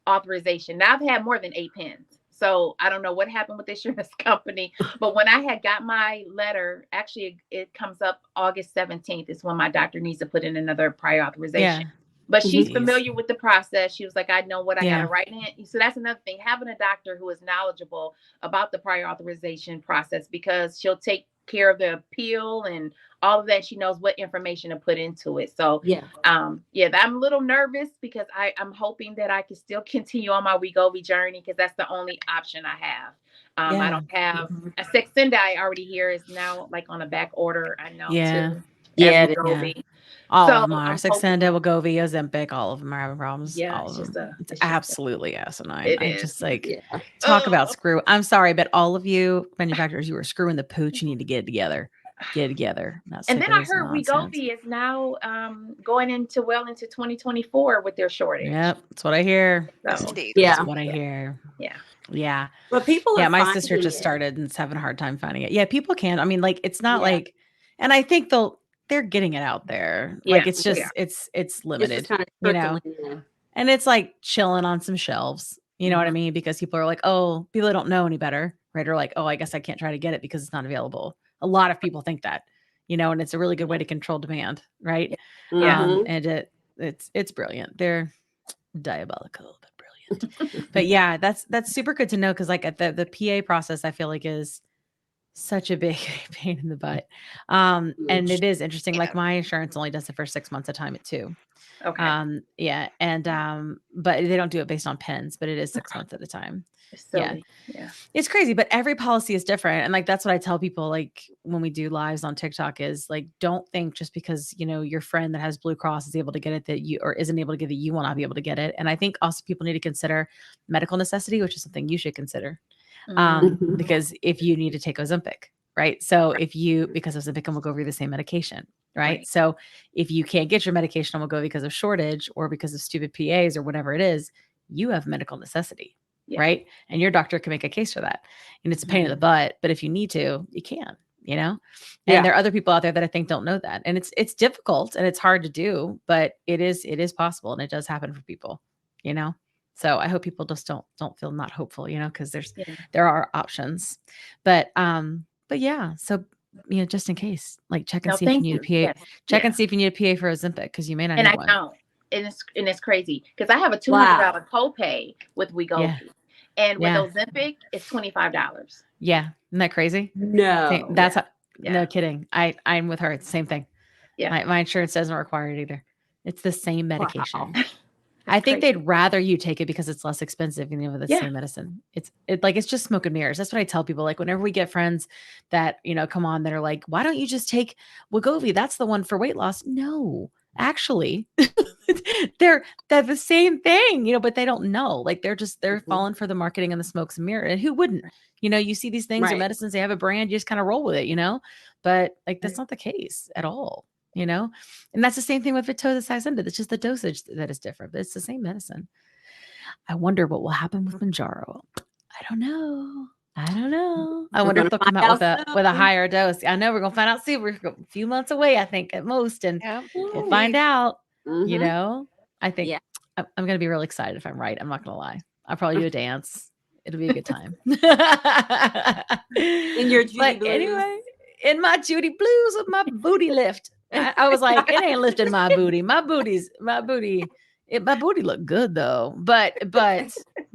authorization. Now I've had more than 8 pens. So I don't know what happened with the insurance company, but when I had got my letter, actually it comes up August 17th is when my doctor needs to put in another prior authorization. Yeah. But she's Jeez. familiar with the process. She was like, I know what I got Yeah. to write in. So that's another thing, having a doctor who is knowledgeable about the prior authorization process, because she'll take care of the appeal and all of that. She knows what information to put into it. So Yeah. I'm a little nervous because I'm hoping that I can still continue on my Wegovy journey, because that's the only option I have. I Yeah. don't have a Saxenda already here is now like on a back order, I know, Yeah. too, Yeah. as it is. Yeah. Wegovy. All So of them are. I'm hoping, Saxenda, Wegovy, Ozempic, all of them are having problems. yeah, All of them. It's it's just absolutely asinine. it I is. just like Yeah. talk about Oh, screw. I'm sorry, but all of you manufacturers, you are screwing the pooch. You need to get it together. Get it together. Not and sick then of I this heard nonsense. Wegovy is now going into 2024 with their shortage. Yep. That's what I hear. Yes, So indeed. That's Yeah. what I hear. yeah. Yeah. But people Yeah. are My sister finding just it. started and is having a hard time finding it. Yeah. People can. I mean, like, it's not Yeah. like, and I think they're getting it out there. Yeah, Like, it's they just, are. it's It's just limited, kind of you know? trickling in. And it's like chilling on some shelves. You know what I mean? Because people are like, oh, people that don't know any better, right? Are like, oh, I guess I can't try to get it because it's not available. A lot of people think that, and it's a really good way to control demand, right? Yeah. And it's brilliant. They're diabolical, but brilliant. But yeah, that's super good to know, because like at the PA process, I feel like is such a big pain in the butt. And it is interesting. Yeah. Like my insurance only does it for 6 months at a time at 2. Okay. Yeah, and but they don't do it based on pens, but it is 6 months at a time. It's Yeah. silly. Yeah. It's crazy, but every policy is different. And like that's what I tell people, like when we do lives on TikTok, is like, don't think just because your friend that has Blue Cross is able to get it that you, or isn't able to get it, you will not be able to get it. And I think also people need to consider medical necessity, which is something you should consider. Mhm. Because if you need to take Ozempic, right? So because Ozempic and Wegovy are the same medication, right? Right. So if you can't get your medication on Wegovy because of shortage or because of stupid PAs or whatever it is, you have medical necessity, Yeah. right? And your doctor can make a case for that. And it's a pain in the butt, but if you need to, you can, And Yeah. there are other people out there that I think don't know that. And it's difficult and it's hard to do, but it is possible, and it does happen for people, So I hope people just don't feel not hopeful, because Yeah. there are options. But yeah, so just in case, like check and No, see if you thank need you. a PA. Yes. Check Yeah. and see if you need a PA for Ozempic, because you may not And need I one. don't. And it's crazy because I have a Wow. $200 copay with Wegovy, Yeah. and with Yeah. Ozempic, it's $25. Yeah. Isn't that crazy? No. That's Yeah. no kidding. I'm with her. It's the same thing. Yeah. My insurance doesn't require it either. It's the same medication. Wow. I think crazy. they'd rather you take it because it's less expensive, with the Yeah. same medicine. It's just smoke and mirrors. That's what I tell people. Like whenever we get friends that, come on, that are like, why don't you just take Wegovy? That's the one for weight loss. No, actually, they're the same thing, but they don't know. Like they're Mhm. falling for the marketing and the smokes and mirror. And who wouldn't? You see these things or Right. medicines, they have a brand, you just kind of roll with it. But like that's not the case at all. And that's the same thing with Victoza Saxenda. It's just the dosage that is different, but it's the same medicine. I wonder what will happen with Mounjaro. I don't know. I We're wonder gonna if they'll find come out out with a soon. higher dose. I know we're gonna find out soon. We're a few months away, I think, at most, and Yeah. we'll find out. Mm-hmm. I think Yeah. I'm gonna be really excited if I'm right. I'm not gonna lie. I'll probably do a dance. It'll be a good time. In your Judy But blues. anyway, in my Judy blues with my booty lift, I was like, it ain't lifting my booty. My booty. My booty look good though, but it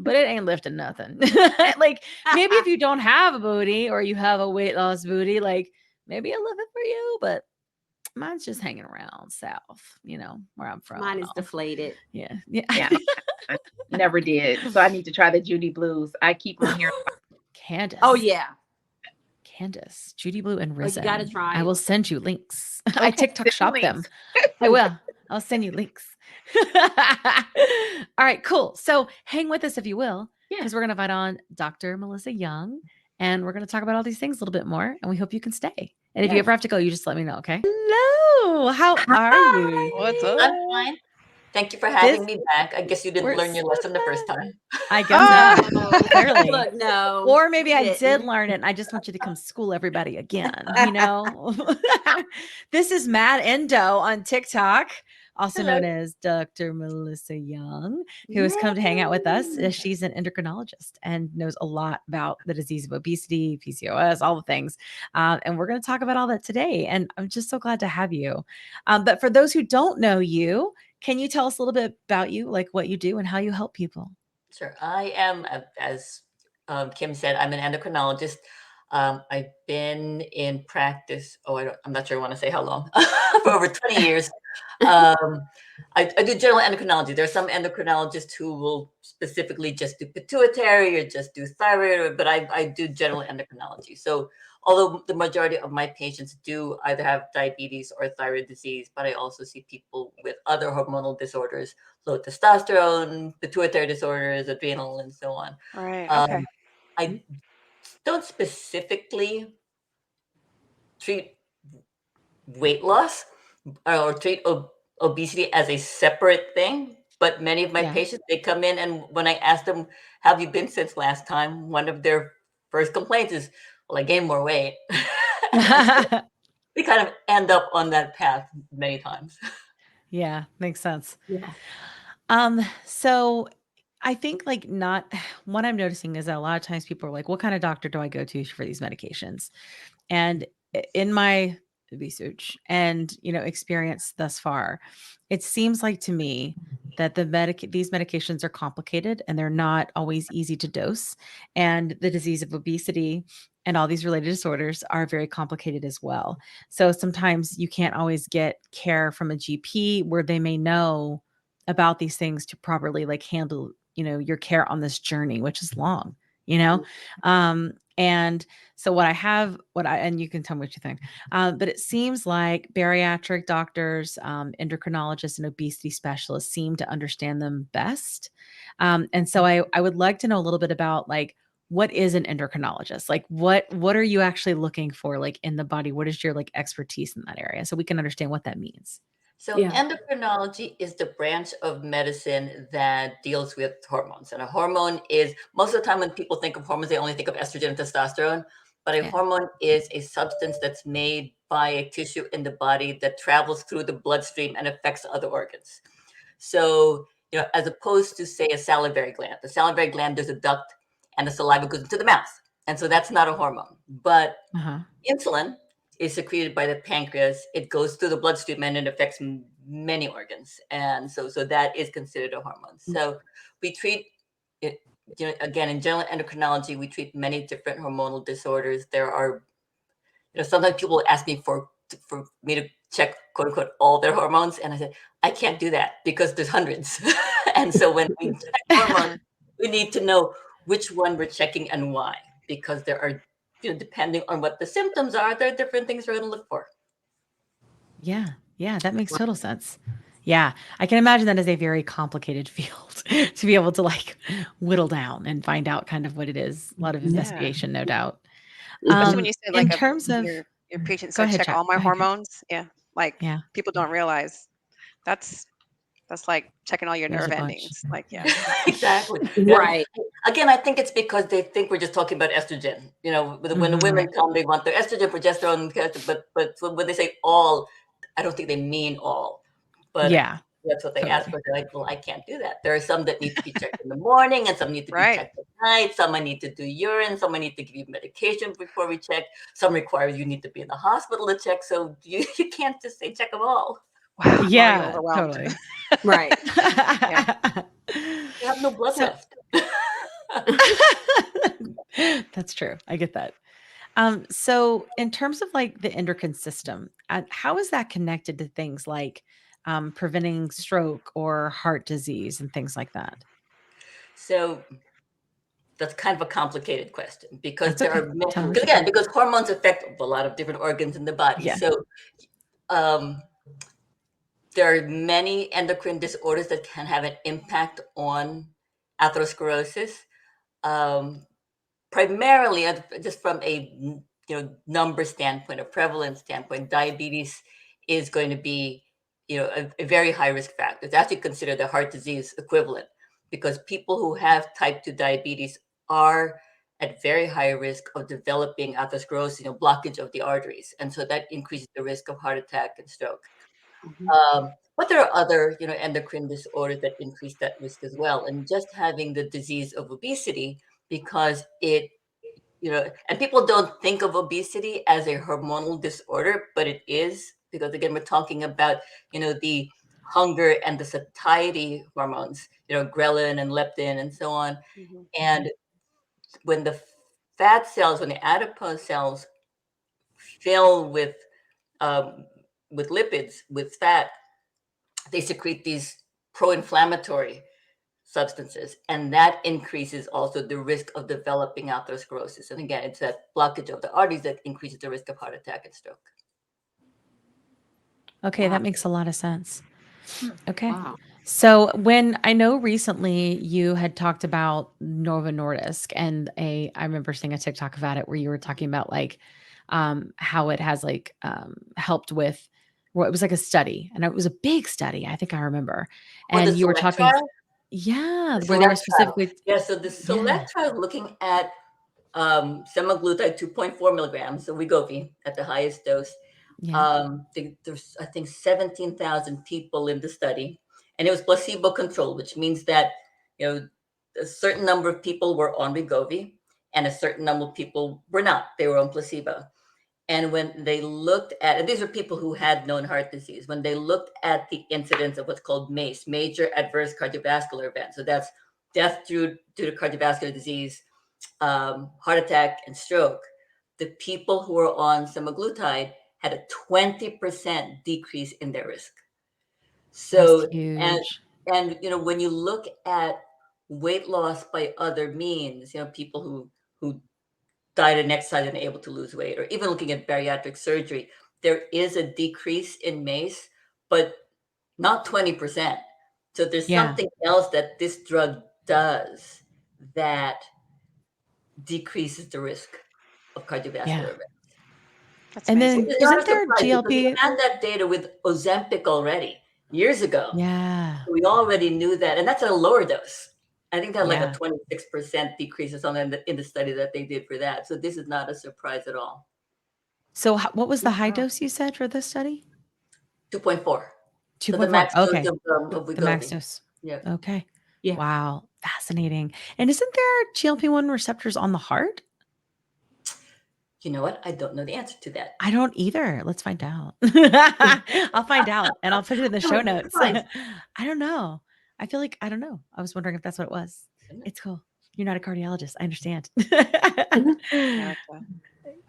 ain't lifting nothing. Like maybe if you don't have a booty or you have a weight loss booty, like maybe I'll lift it for you, but mine's just hanging around south, where I'm from. Mine and is all. deflated. Yeah. Yeah, I never did. So I need to try the Judy Blues. I keep on hearing. Candace. Oh yeah. Candace, Judy Blue, and Oh, you Risen. gotta try I it. will send you links. I Okay, TikTok send shop me them. links. I will. I'll send you links. All right, cool. So hang with us if you will, Yeah. because we're going to invite on Dr. Melissa Young, and we're going to talk about all these things a little bit more, and we hope you can stay. And if you Yes. ever have to go, you just let me know, okay? Hello. How are you? What's up? I'm fine. Thank you for having me back. I guess you didn't We're learn your so lesson the first glad. time. I guess not. No. Clearly. Look, no. Or maybe I didn't. did learn it and I just want you to come school everybody again, This is Mad Endo on TikTok, also Hello. known as Dr. Melissa Young, who has come to hang out with us. She's an endocrinologist and knows a lot about the disease of obesity, PCOS, all the things. And we're going to talk about all that today. And I'm just so glad to have you. But for those who don't know you, can you tell us a little bit about you, like what you do and how you help people? Sure. I am, as Kim said, I'm an endocrinologist. I've been in practice. I'm not sure I want to say how long, for over 20 years. I do general endocrinology. There are some endocrinologists who will specifically just do pituitary or just do thyroid, but I do general endocrinology. So although the majority of my patients do either have diabetes or thyroid disease, but I also see people with other hormonal disorders, low testosterone, pituitary disorders, adrenal, and so on. Right. Um, Okay. I don't specifically treat weight loss or treat obesity as a separate thing, but many of my Yeah. patients, they come in and when I ask them, have you been since last time? One of their first complaints is, well, I gained more weight. And so we kind of end up on that path many times. Yeah, makes sense. Yeah. So I think like not what I'm noticing is that a lot of times people are like, what kind of doctor do I go to for these medications? And in my research and experience thus far, it seems like to me that these medications are complicated and they're not always easy to dose. And the disease of obesity and all these related disorders are very complicated as well. So sometimes you can't always get care from a GP where they may know about these things to properly like handle your care on this journey, which is long. And so and you can tell me what you think, but it seems like bariatric doctors, endocrinologists, and obesity specialists seem to understand them best. And so I would like to know a little bit about like, what is an endocrinologist? Like what are you actually looking for like in the body? What is your like expertise in that area? So we can understand what that means. So Yeah. endocrinology is the branch of medicine that deals with hormones. And a hormone is, most of the time when people think of hormones, they only think of estrogen and testosterone. But a Yeah. hormone is a substance that's made by a tissue in the body that travels through the bloodstream and affects other organs. So, as opposed to, say, a salivary gland. The salivary gland, there's a duct and the saliva goes into the mouth. And so that's not a hormone. But Uh-huh. insulin is secreted by the pancreas. It goes through the bloodstream and it affects many organs. And so that is considered a hormone. So we treat it, again, in general endocrinology, we treat many different hormonal disorders. There are, sometimes people ask me for me to check, quote unquote, all their hormones. And I said, I can't do that because there's hundreds. And so when we check hormones, we need to know which one we're checking and why, because there are, depending on what the symptoms are, there are different things we're going to look for. Yeah, that makes total sense. Yeah, I can imagine that is a very complicated field to be able to like whittle down and find out kind of what it is. A lot of Yeah. investigation, no doubt. Especially when you say In like terms of, your patient go said, ahead, check chat. all my Go ahead, Kat. hormones. Yeah. Like Yeah, people don't realize that's like checking all your there's nerve a bunch. endings. Like, yeah. Exactly. Right. Again, I think it's because they think we're just talking about estrogen. When the women Mhm. come, they want their estrogen, progesterone, but when they say all, I don't think they mean all. But Yeah, that's what they ask totally. for. They're like, well, I can't do that. There are some that need to be checked in the morning, and some need to be Right. checked at night. Some I need to do urine. Some I need to give you medication before we check. Some require you need to be in the hospital to check. So you can't just say check them all. Wow. I'm already Yeah, overwhelmed. totally. Right. Yeah. You have no blood So left. that's true. I get that. So in terms of like the endocrine system, how is that connected to things like preventing stroke or heart disease and things like that? So that's kind of a complicated question because That's there okay. are Tell me. because hormones affect a lot of different organs in the body. Yeah. So um, there are many endocrine disorders that can have an impact on atherosclerosis. Um, primarily, just from a number standpoint, a prevalence standpoint, diabetes is going to be a very high risk factor. It's actually considered a heart disease equivalent because people who have type 2 diabetes are at very high risk of developing atherosclerosis, blockage of the arteries, and so that increases the risk of heart attack and stroke. Mhm. But there are other, endocrine disorders that increase that risk as well. And just having the disease of obesity, because and people don't think of obesity as a hormonal disorder, but it is, because again, we're talking about, the hunger and the satiety hormones, ghrelin and leptin and so on. Mhm. And when the fat cells, when the adipose cells fill um, with lipids, with fat, they secrete these pro-inflammatory substances, and that increases also the risk of developing atherosclerosis. And again, it's that blockage of the arteries that increases the risk of heart attack and stroke. Okay, Wow. that makes a lot of sense. Okay. Wow. So when I know recently you had talked about Nova Nordisk and I remember seeing a TikTok about it where you were talking about like how it has like helped with well, it was like a study and it was a big study, I think I remember. For the And you were SELECT talking trial, yeah, the where they were SELECT trial, specifically yeah. So the yeah. SELECT trial is looking at semaglutide 2.4 milligrams, so Wegovy at the highest dose. Yeah. There's I think 17,000 people in the study, and it was placebo controlled, which means that you know a certain number of people were on Wegovy, and a certain number of people were not. They were on placebo. And when they looked at, and these are people who had known heart disease, when they looked at the incidence of what's called MACE, major adverse cardiovascular event, so that's death due to cardiovascular disease, heart attack, and stroke, the people who were on semaglutide had a 20% decrease in their risk. That's So, and huge. when you look at weight loss by other means, people who diet and exercise and able to lose weight, or even looking at bariatric surgery, there is a decrease in MACE, but not 20%. So there's Yeah. something else that this drug does that decreases the risk of Yeah. cardiovascular events. That's And Which then amazing. is not isn't a there surprise because we GLP? had that data with Ozempic already years ago. Yeah. We already knew that, and that's at a lower dose. I think that like a Yeah. 26% decrease or something in the study that they did for that. So this is not a surprise at all. So what was the high Wow. dose you said for this study? 2.4. So the 2.4. max dose Okay. of The max Wegovy. dose. Yeah. Okay. Yeah. Wow. Fascinating. And isn't there GLP-1 receptors on the heart? You know what? I don't know the answer to that. I don't either. Let's find out. I'll find out and I'll put it in the I show would be notes. surprised. I don't know. I feel like I don't know. I was wondering if that's what it was. It's cool. You're not a cardiologist. I understand. Gotcha.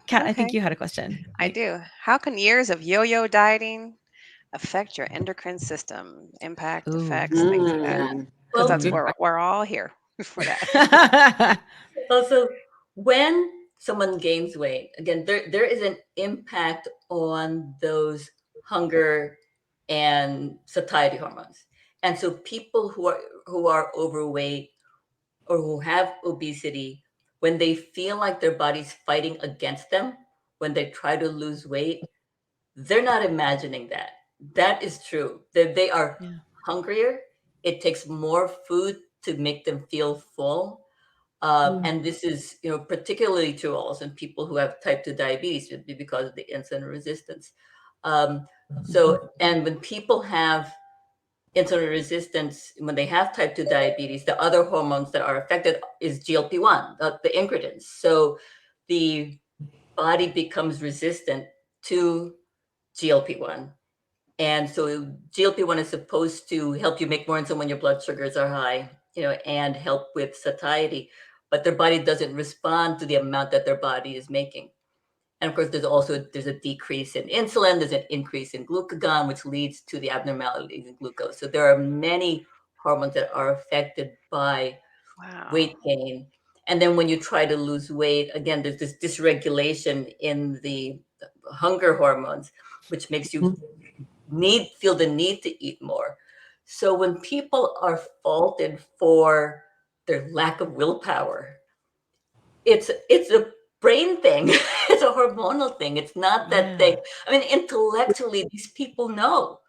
Kat, I Okay. think you had a question. I do. How can years of yo-yo dieting affect your endocrine system? Impact, Ooh. effects, things like that. Mm. Because Well, That's a that's good question. we're all here for that. also, when someone gains weight, again, there is an impact on those hunger and satiety hormones. And so people who are overweight or who have obesity, when they feel like their body's fighting against them, when they try to lose weight, they're not imagining that. That is true. They are Yeah. hungrier. It takes more food to make them feel full. And this is, particularly true also in people who have type 2 diabetes because of the insulin resistance. And when people have insulin resistance, when they have type 2 diabetes, the other hormones that are affected is GLP-1, the incretins. So the body becomes resistant to GLP-1. And so GLP-1 is supposed to help you make more insulin when your blood sugars are high, and help with satiety, but their body doesn't respond to the amount that their body is making. And of course, there's a decrease in insulin, there's an increase in glucagon, which leads to the abnormalities in glucose. So there are many hormones that are affected by weight gain. And then when you try to lose weight, again, there's this dysregulation in the hunger hormones, which makes you feel the need to eat more. So when people are faulted for their lack of willpower, it's a brain thing. It's a hormonal thing. It's not that intellectually, these people know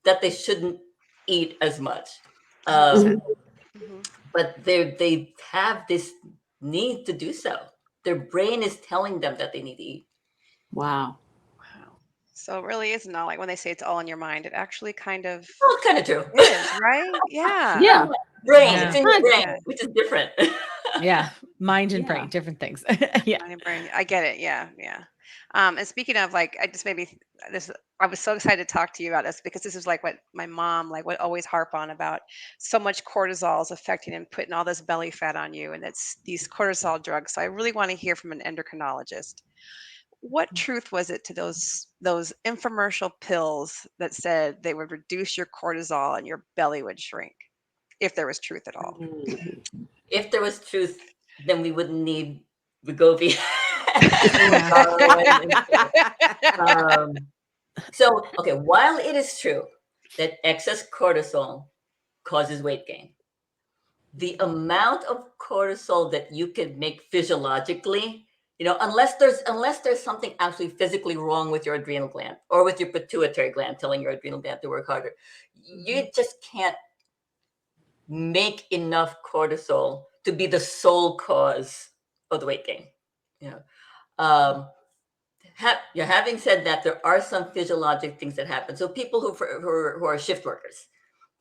that they shouldn't eat as much. But they have this need to do so. Their brain is telling them that they need to eat. Wow. So it really isn't all like when they say it's all in your mind. It actually kind of Well, it's kind of true. is, right? Yeah. Yeah. Brain. Yeah. It's in your brain, Yeah. which is different. Yeah. Mind and Yeah. brain, different things. Yeah. Mind and brain. I get it. Yeah, yeah. And speaking of like, I just maybe this. I was so excited to talk to you about this because this is like what my mom would always harp on about. So much cortisol is affecting and putting all this belly fat on you, and it's these cortisol drugs. So I really want to hear from an endocrinologist. What truth was it to those infomercial pills that said they would reduce your cortisol and your belly would shrink, if there was truth at all? If there was truth, then we wouldn't need Wegovy. Okay, while it is true that excess cortisol causes weight gain, the amount of cortisol that you can make physiologically, unless there's something actually physically wrong with your adrenal gland or with your pituitary gland telling your adrenal gland to work harder, you just can't make enough cortisol to be the sole cause of the weight gain. Having said that, there are some physiologic things that happen. So people who are shift workers,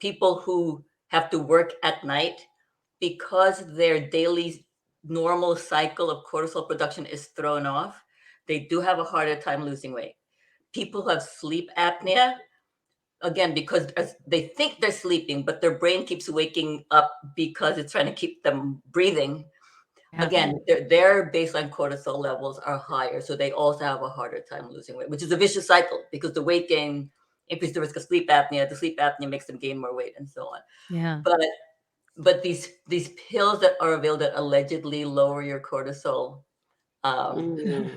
people who have to work at night, because their daily normal cycle of cortisol production is thrown off, they do have a harder time losing weight. People who have sleep apnea, again, because they think they're sleeping, but their brain keeps waking up because it's trying to keep them breathing. Yeah. Again, their baseline cortisol levels are higher, so they also have a harder time losing weight, which is a vicious cycle because the weight gain increases the risk of sleep apnea. The sleep apnea makes them gain more weight, and so on. Yeah. But these pills that are available that allegedly lower your cortisol, no.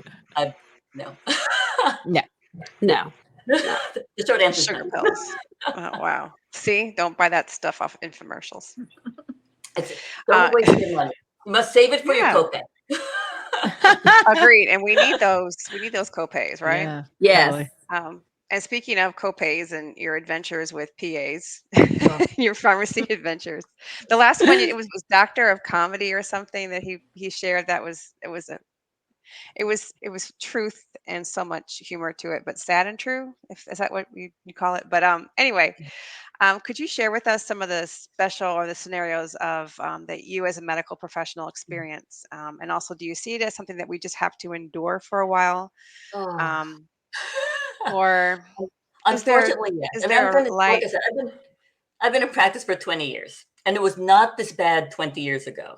No. The short answer is Sugar no. pills. Oh, wow. See, don't buy that stuff off infomercials. Don't waste your money. You must save it for your copay. Agreed. And we need those copays, right? Yeah. Yes. Totally. And speaking of copays and your adventures with PAs, your pharmacy adventures, the last one it was Doctor of Comedy or something that he shared. That was it was truth and so much humor to it, but sad and true. Is that what you call it? But anyway, could you share with us some of the special or the scenarios of that you as a medical professional experience, and also do you see it as something that we just have to endure for a while? Or Unfortunately, yes. Like I said, I've been in practice for 20 years, and it was not this bad 20 years ago.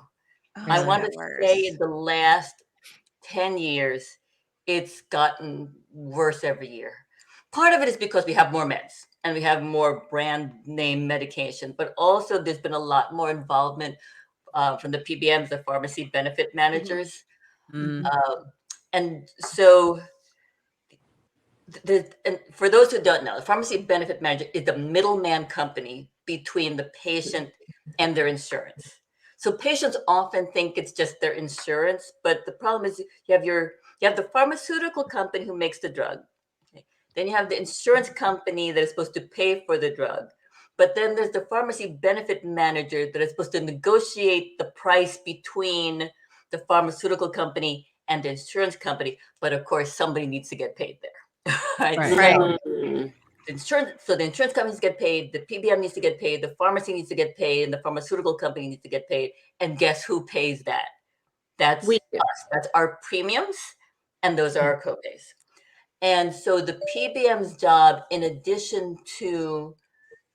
I want to say in the last 10 years, it's gotten worse every year. Part of it is because we have more meds and we have more brand name medication, but also there's been a lot more involvement from the PBMs, the pharmacy benefit managers. And so And for those who don't know, the pharmacy benefit manager is the middleman company between the patient and their insurance. So patients often think it's just their insurance, but the problem is you have the pharmaceutical company who makes the drug. Okay. Then you have the insurance company that is supposed to pay for the drug. But then there's the pharmacy benefit manager that is supposed to negotiate the price between the pharmaceutical company and the insurance company. But of course, somebody needs to get paid there. Right. Right. So the insurance companies get paid, the PBM needs to get paid, the pharmacy needs to get paid, and the pharmaceutical company needs to get paid. And guess who pays that? That's We us. That's our premiums, and those are our copays. And so the PBM's job, in addition to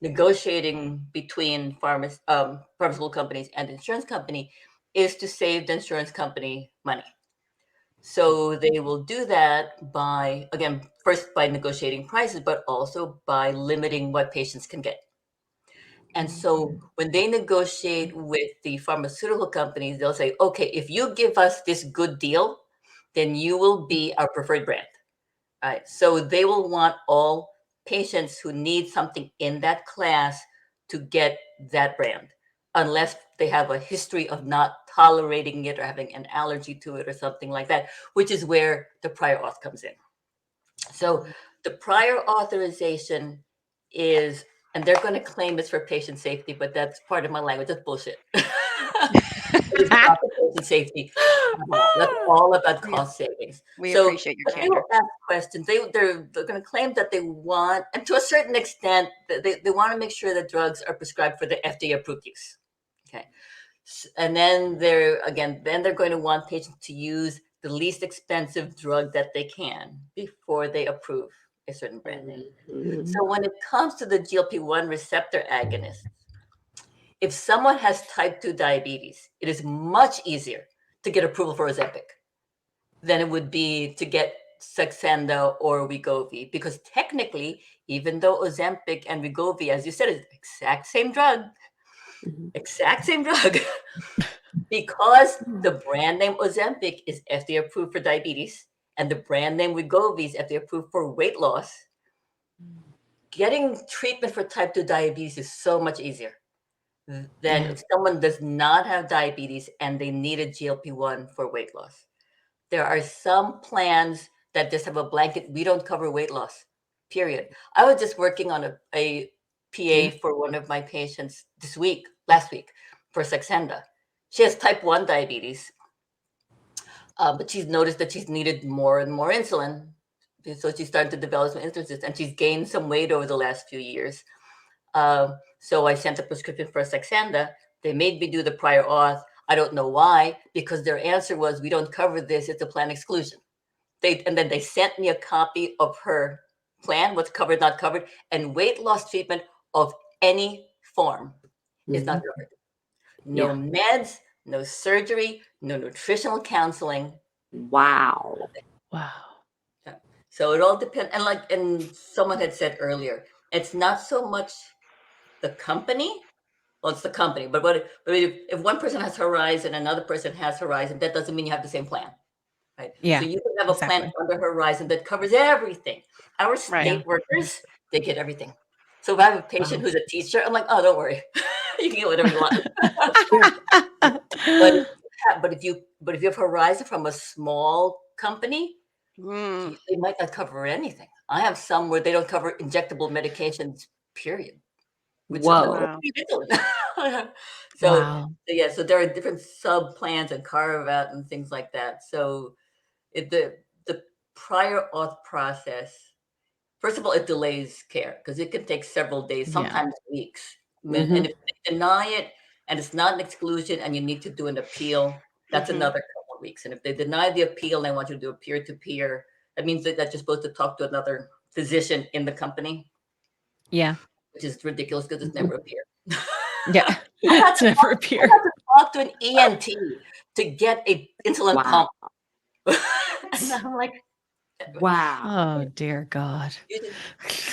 negotiating between pharmaceutical companies and insurance company, is to save the insurance company money. So they will do that by, again, first by negotiating prices, but also by limiting what patients can get. And so when they negotiate with the pharmaceutical companies, they'll say, okay, if you give us this good deal, then you will be our preferred brand. Right. So they will want all patients who need something in that class to get that brand, unless they have a history of not tolerating it or having an allergy to it or something like that, which is where the prior auth comes in. So the prior authorization is, and they're going to claim it's for patient safety, but that's part of my language. That's bullshit. It's not for patient safety. That's all about cost savings. We So appreciate your when people candor. ask questions, they're going to claim that they want, and to a certain extent, they want to make sure that drugs are prescribed for the FDA approved use. Okay. And then they're going to want patients to use the least expensive drug that they can before they approve a certain brand name. So when it comes to the GLP-1 receptor agonist, if someone has type 2 diabetes, it is much easier to get approval for Ozempic than it would be to get Saxenda or Wegovy, because technically, even though Ozempic and Wegovy, as you said, is the exact same drug, because the brand name Ozempic is FDA approved for diabetes and the brand name Wegovy is FDA approved for weight loss, getting treatment for type 2 diabetes is so much easier than if someone does not have diabetes and they need a GLP-1 for weight loss. There are some plans that just have a blanket, we don't cover weight loss, period. I was just working on a PA for one of my patients last week, for Saxenda. She has type 1 diabetes, but she's noticed that she's needed more and more insulin. So she's starting to develop some insulin resistance, and she's gained some weight over the last few years. So I sent a prescription for Saxenda. They made me do the prior auth. I don't know why, because their answer was, we don't cover this, it's a plan exclusion. And then they sent me a copy of her plan, what's covered, not covered, and weight loss treatment of any form is not covered. No meds, no surgery, no nutritional counseling. Wow. So it all depends. And someone had said earlier, it's not so much the company. Well, it's the company, but if one person has Horizon, another person has Horizon, that doesn't mean you have the same plan, right? Yeah, So you can have a plan under Horizon that covers everything. Our state workers, they get everything. So if I have a patient who's a teacher, I'm like, oh, don't worry, you can get whatever you want. but if you have Horizon from a small company, they might not cover anything. I have some where they don't cover injectable medications, period. Whoa. So there are different sub plans and carve out and things like that. So the prior auth process, first of all, it delays care because it can take several days, sometimes weeks. And if they deny it and it's not an exclusion and you need to do an appeal, that's another couple of weeks. And if they deny the appeal and they want you to do a peer-to-peer, that means that you're supposed to talk to another physician in the company. Yeah. Which is ridiculous because it's never appeared. Yeah, it's never appeared. I have to talk to an ENT to get an insulin pump. And I'm like, wow. Oh, dear God.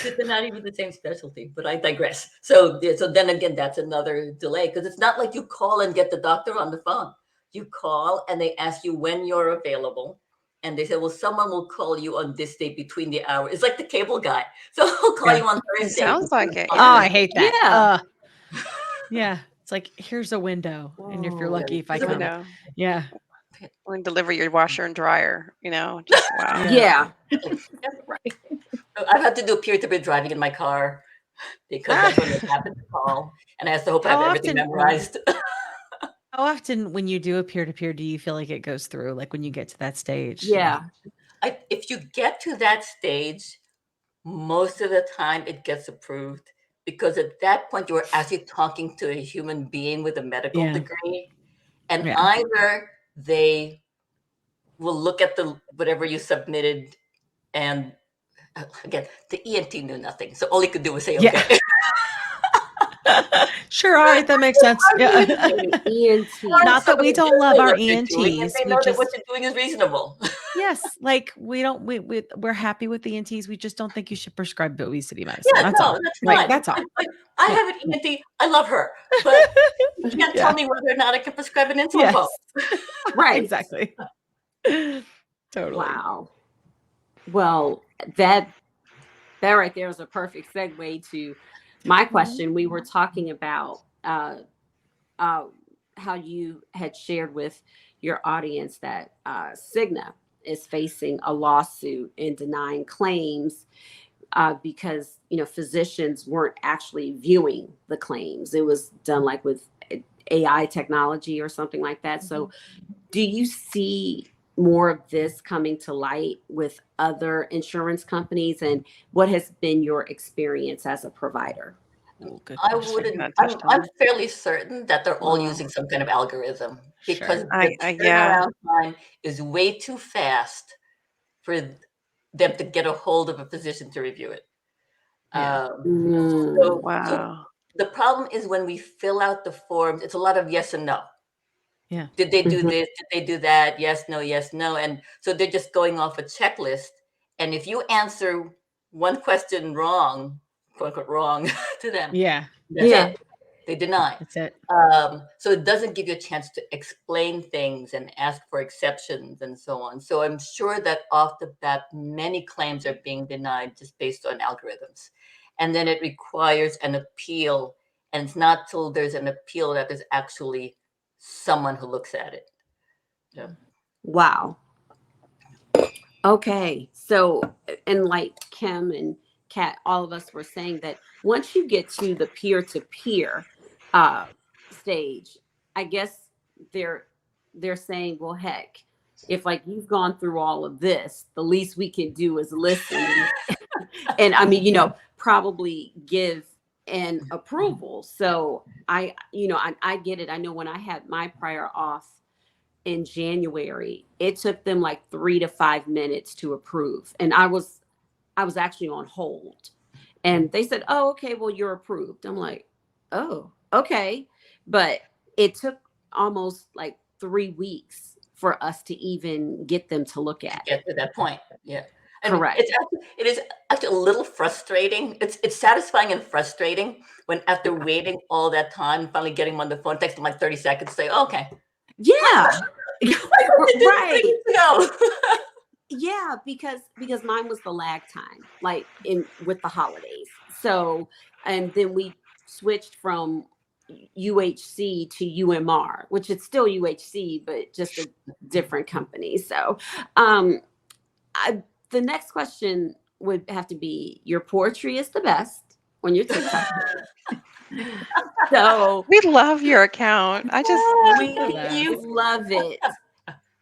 They're not even the same specialty, but I digress. So then again, that's another delay because it's not like you call and get the doctor on the phone. You call and they ask you when you're available. And they said, well, someone will call you on this day between the hours. It's like the cable guy. So he'll call Yeah. you on It Thursday. sounds like it. Oh, Yeah. I hate that. Yeah. Yeah. It's like, here's a window. And if you're Oh, lucky, if I Here's a come. window. Yeah. Or deliver your washer and dryer. Just wow. Yeah. yeah. Right. I've had to do peer-to-peer driving in my car because that's when it happened to call. And I have to hope I How have everything often- memorized. How often when you do a peer-to-peer, do you feel like it goes through? Like when you get to that stage? Yeah. If you get to that stage, most of the time it gets approved because at that point you are actually talking to a human being with a medical Yeah. degree, and Yeah. either they will look at the whatever you submitted, and again, the ENT knew nothing, so all he could do was say, Yeah. okay. Sure. All right. That makes sense. Yeah. ENT. Not that we don't love our What you're doing, and ENTs. they We know that just, what you're doing is reasonable. yes, like we're happy with the ENTs. We just don't think you should prescribe obesity medicine. Yeah, That's no, all. that's Right. fine. That's all. I Yeah. have an ENT. I love her, but you can't Yeah. tell me whether or not I can prescribe an insulin Yes. pump. Right. Exactly. Totally. Wow. Well, that right there is a perfect segue to my question. We were talking about how you had shared with your audience that Cigna is facing a lawsuit and denying claims because physicians weren't actually viewing the claims. It was done like with AI technology or something like that. So, do you see more of this coming to light with other insurance companies, and what has been your experience as a provider? Ooh, good I question. wouldn't. Not touched on I'm that. fairly certain that they're all Oh. using some kind of algorithm because Sure. the Yeah. turnaround time is way too fast for them to get a hold of a physician to review it. Yeah. So Wow. the problem is when we fill out the forms, it's a lot of yes and no. Yeah. Did they do Mhm. this? Did they do that? Yes, no, yes, no. And so they're just going off a checklist. And if you answer one question wrong, quote unquote wrong to them, Yeah. that's Yeah. it. They deny. That's it. So it doesn't give you a chance to explain things and ask for exceptions and so on. So I'm sure that off the bat, many claims are being denied just based on algorithms. And then it requires an appeal. And it's not till there's an appeal that there's actually someone who looks at it. Yeah. Wow. Okay. So, and like Kim and Kat, all of us were saying that once you get to the peer-to-peer stage, I guess they're saying, well, heck, if like you've gone through all of this, the least we can do is listen and I mean, probably give an approval. So I get it. I know when I had my prior auth in January, it took them like 3 to 5 minutes to approve. And I was actually on hold. And they said, "Oh, okay, well, you're approved." I'm like, "Oh, okay." But it took almost like 3 weeks for us to even get them to look at Get it. to that point. Yeah. And Correct. it is actually a little frustrating. It's satisfying and frustrating when after waiting all that time, finally getting them on the phone, takes them like 30 seconds to say, oh, okay. Yeah. Right. No. Yeah, because mine was the lag time, like in with the holidays. So, and then we switched from UHC to UMR, which is still UHC, but just a different company. So, the next question would have to be: your poetry is the best on your TikTok. So We love your account. we You. love it.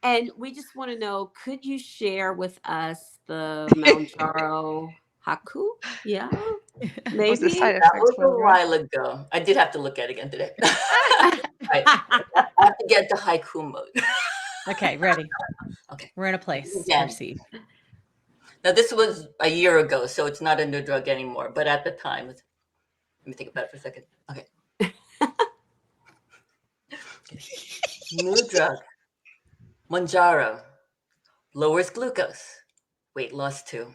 And we just want to know, could you share with us the Mounjaro Haku? Yeah, What's the maybe. side That effects was a was, right? while ago. I did have to look at it again today. Right. I have to get to haiku mode. Okay. Ready. Okay. We're in a place to Again. proceed. Now, this was a year ago, so it's not a new drug anymore. But at the time, let me think about it for a second. Okay. New drug. Mounjaro. Lowers glucose. Weight loss too.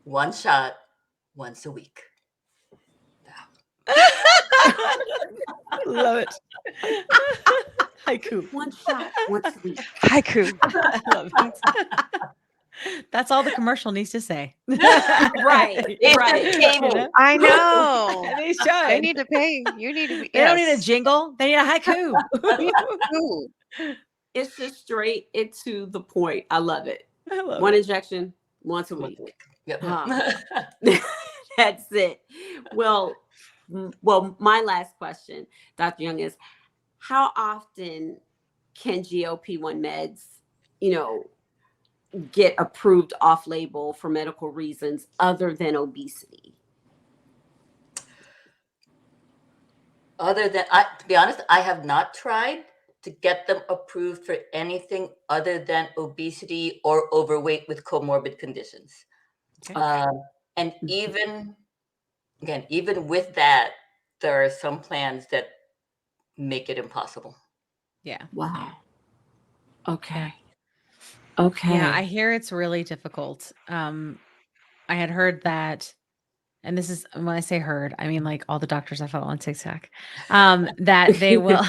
One shot once a week. Love it. Haiku. One shot once a week. Haiku. I love it. That's all the commercial needs to say. Right, It's right. the You cable. know? I know. They They should. need to pay. You need to be. They don't need a Yes. jingle. They need a haiku. Ooh. It's just straight and to the point. I love it. I love One it. injection once a Once week. a week. Yep. That's it. Well, my last question, Dr. Young, is how often can GLP-1 meds, get approved off label for medical reasons other than obesity? Other than, to be honest, I have not tried to get them approved for anything other than obesity or overweight with comorbid conditions. Okay. And even with that, there are some plans that make it impossible. Yeah. Wow. Okay. Yeah. Okay. Yeah, I hear it's really difficult. I had heard that, and this is when I say heard, I mean like all the doctors I follow on TikTok, that they will,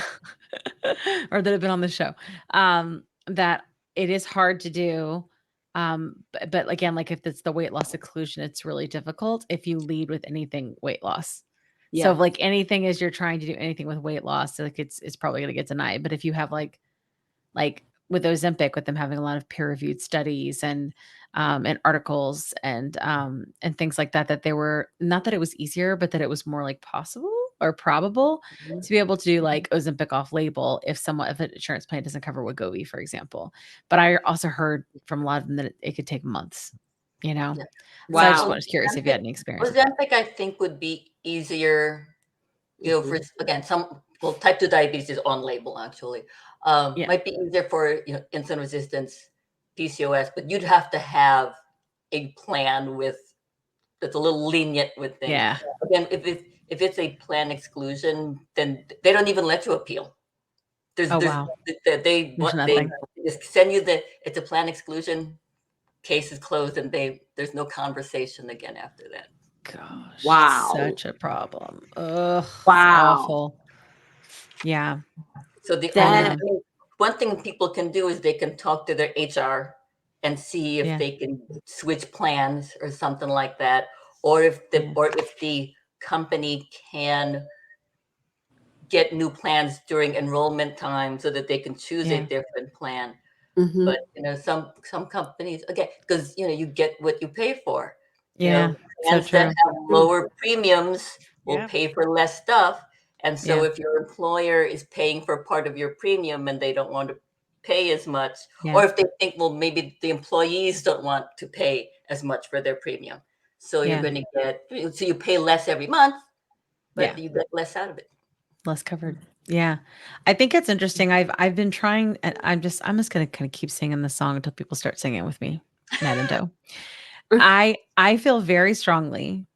or that have been on the show, that it is hard to do. But again, like if it's the weight loss exclusion, it's really difficult if you lead with anything weight loss. So Yeah. if like anything is you're trying to do anything with weight loss, like it's probably going to get denied. But if you have like with Ozempic, with them having a lot of peer-reviewed studies and articles and things like that, that they were not that it was easier, but that it was more like possible or probable to be able to do like Ozempic off label if an insurance plan doesn't cover Wegovy, for example. But I also heard from a lot of them that it could take months, Yeah. So I just Wow. was curious if you had any experience with that. Ozempic, I think, would be easier, for, again, type 2 diabetes is on label, actually. Yeah. Might be easier for, insulin resistance, PCOS, but you'd have to have a plan that's a little lenient with things. Yeah. Again, if it's a plan exclusion, then they don't even let you appeal. Oh, wow. They There's nothing. just send you it's a plan exclusion, case is closed, and there's no conversation again after that. Gosh. Wow. Such a problem. Ugh. Wow. Awful. Yeah. So one thing people can do is they can talk to their HR and see if they can switch plans or something like that, or if the company can get new plans during enrollment time so that they can choose a different plan. Mhm. But some companies, again, because you get what you pay for. Yeah. Plans that have lower premiums will pay for less stuff. And so if your employer is paying for part of your premium and they don't want to pay as much, or if they think, well, maybe the employees don't want to pay as much for their premium. So you're going to so you pay less every month, but you get less out of it. Less covered. Yeah. I think it's interesting. I've been trying, and I'm just going to kind of keep singing the song until people start singing with me, Ned and Doe. I feel very strongly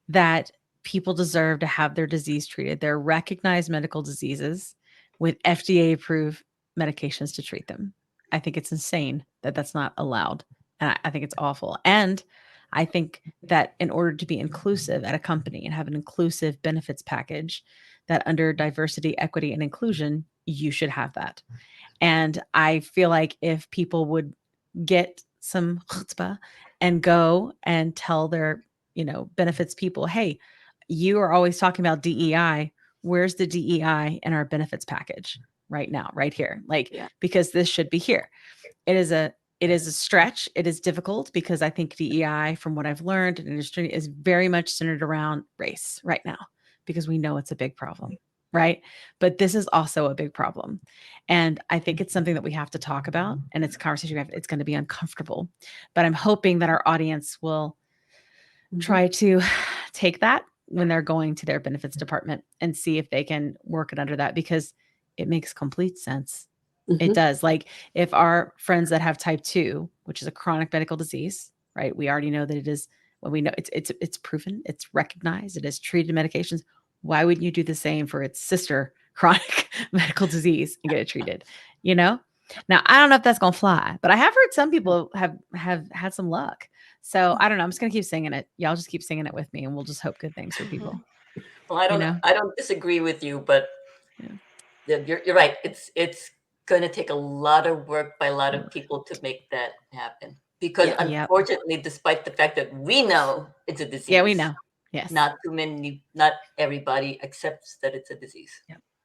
that people deserve to have their disease treated. They're recognized medical diseases with FDA approved medications to treat them. I think it's insane that that's not allowed. And I think it's awful. And I think that in order to be inclusive at a company and have an inclusive benefits package, that under diversity, equity, and inclusion, you should have that. And I feel like if people would get some chutzpah and go and tell their, benefits people, hey, you are always talking about DEI. Where's the DEI in our benefits package right now, right here? Because this should be here. It is a stretch. It is difficult because I think DEI, from what I've learned in industry, is very much centered around race right now because we know it's a big problem, right? But this is also a big problem. And I think it's something that we have to talk about, and it's a conversation we have. It's going to be uncomfortable, but I'm hoping that our audience will try to take that when they're going to their benefits department and see if they can work it under that, because it makes complete sense. It does. Like if our friends that have type 2, which is a chronic medical disease, right? We already know that it is, well, we know it's proven, it's recognized, it is treated medications. Why wouldn't you do the same for its sister chronic medical disease and get it treated? Now, I don't know if that's going to fly, but I have heard some people have had some luck. So I don't know. I'm just going to keep singing it. Y'all just keep singing it with me and we'll just hope good things for people. Well, I don't disagree with you, but You're right. It's going to take a lot of work by a lot of people to make that happen. Because Yeah. Yep. unfortunately, despite the fact that we know it's a disease, Yeah, we know. Yes. not everybody accepts that it's a disease.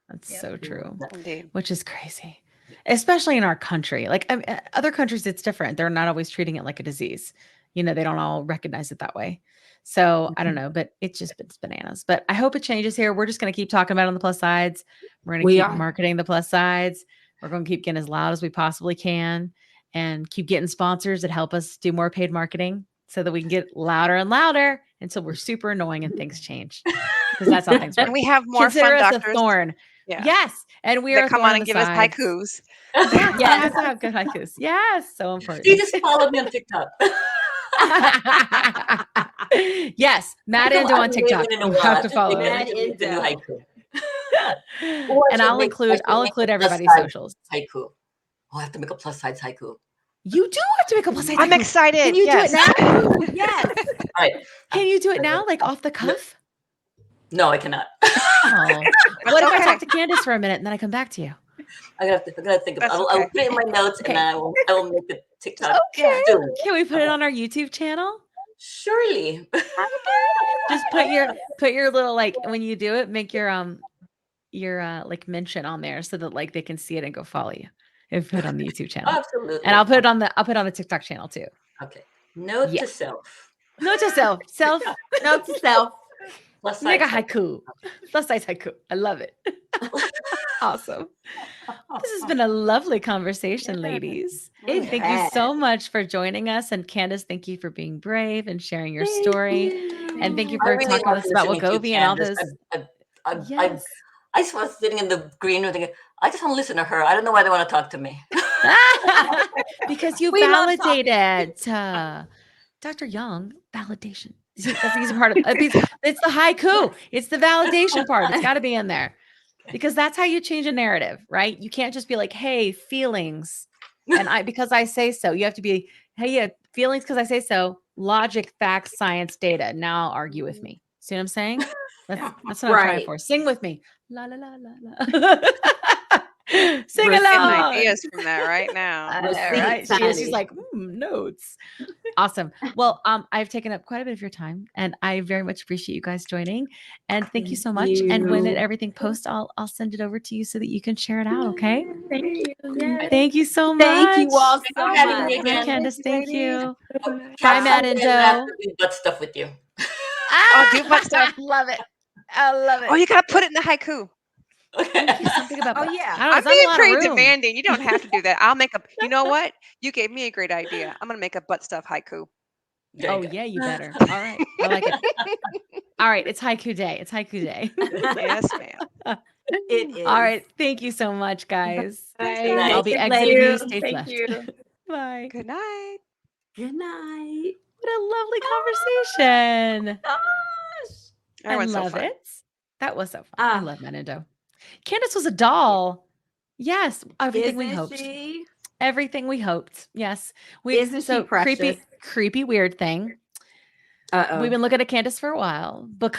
That's Yep. so true. Indeed. Which is crazy, especially in our country. Like other countries, it's different. They're not always treating it like a disease. They don't all recognize it that way. So I don't know, but it's bananas. But I hope it changes here. We're just going to keep talking about it on the plus sides. We're going to We keep are. marketing the plus sides. We're going to keep getting as loud as we possibly can and keep getting sponsors that help us do more paid marketing so that we can get louder and louder until we're super annoying and things change. Because that's how things work. And we have more Consider fun us doctors. a thorn. Yeah. Yes. And we are That a come thorn on in and the give us sides. haikus. Yes, we Yes. have to have good haikus. Yes, so important. See, just follow me on TikTok. Yes, Matt Endo on TikTok. In a You while, have I to just follow think it. I should make the new Endo. haiku. Or I And should I'll make- I should include make a everybody's plus size socials. haiku. Oh, I have to make a plus size haiku. You do have to make a plus size I'm haiku. excited. Can you yes. do it now? Yes. All right. Can you do it now, like off the cuff? No, I cannot. Oh, what if I okay. talk to Candace for a minute and then I come back to you? I'm gonna think of. That's I'll okay. put it in my notes, Okay. and then I will make the TikTok Okay. soon. Can we put it on our YouTube channel? Surely. Just put your little, like, when you do it, make your like mention on there so that like they can see it and go follow you. If you put it on the YouTube channel. Absolutely. And I'll put it on the TikTok channel too. Okay. Note Yeah. to self. Note to self. Note to self. Plus Make a size haiku. Plus size haiku. I love it. Awesome. This has been a lovely conversation, ladies. It Thank you has. so much for joining us. And Candace, thank you for being brave and sharing your Thank story. you. And thank you I for really talking to love us about listening to you, Wegovy and all Candace. this. I just was sitting in the green room thinking, I just want to listen to her. I don't know why they want to talk to me. Because you We love talking. validated. Dr. Young, validation. See, that's the easy part of it. It's the haiku. It's the validation part. It's got to be in there because that's how you change a narrative, right? You can't just be like, hey, feelings. And because I say so. You have to be, hey, yeah, feelings because I say so. Logic, facts, science, data. Now argue with me. See what I'm saying? That's what I'm trying Right. for. Sing with me. La la la la la. Sing We're Getting along. ideas from that right now. Right. Receipts, She's honey. like, notes. Awesome. Well, I've taken up quite a bit of your time and I very much appreciate you guys joining. And thank you so much. And when everything posts, I'll send it over to you so that you can share it out. Okay. Thank you. Yes. Thank you so much. Thank you all Thanks so for having me much. Bye, again. Candace. Thank you. Bye, Kat, Matt someday and I'm gonna have Joe. to do butt stuff with you. Oh, do butt stuff. Love it. I love it. Oh, you gotta put it in the haiku. Thank you. Something about. Oh, I yeah. don't know. I'm It's not a being lot of pretty room. demanding. You don't have to do that. I'll make a. You know what? You gave me a great idea. I'm gonna make a butt stuff haiku. There you Oh go. yeah, you better. All right. I like it. All right. It's haiku day. It's haiku day. Yes, ma'am. It is. All right. Thank you so much, guys. Bye. I'll be Thank exiting you. you stage Thank left. you. Bye. Good night. Good night. What a lovely conversation. Gosh. I Everyone's so love fun. it. That was so fun. I Ah. love Menendo. Candace was a doll. Yes. Everything we Isn't hoped. she? Everything we hoped. Yes. Isn't she precious? Creepy, weird thing. Uh-oh. We've been looking at Candace for a while but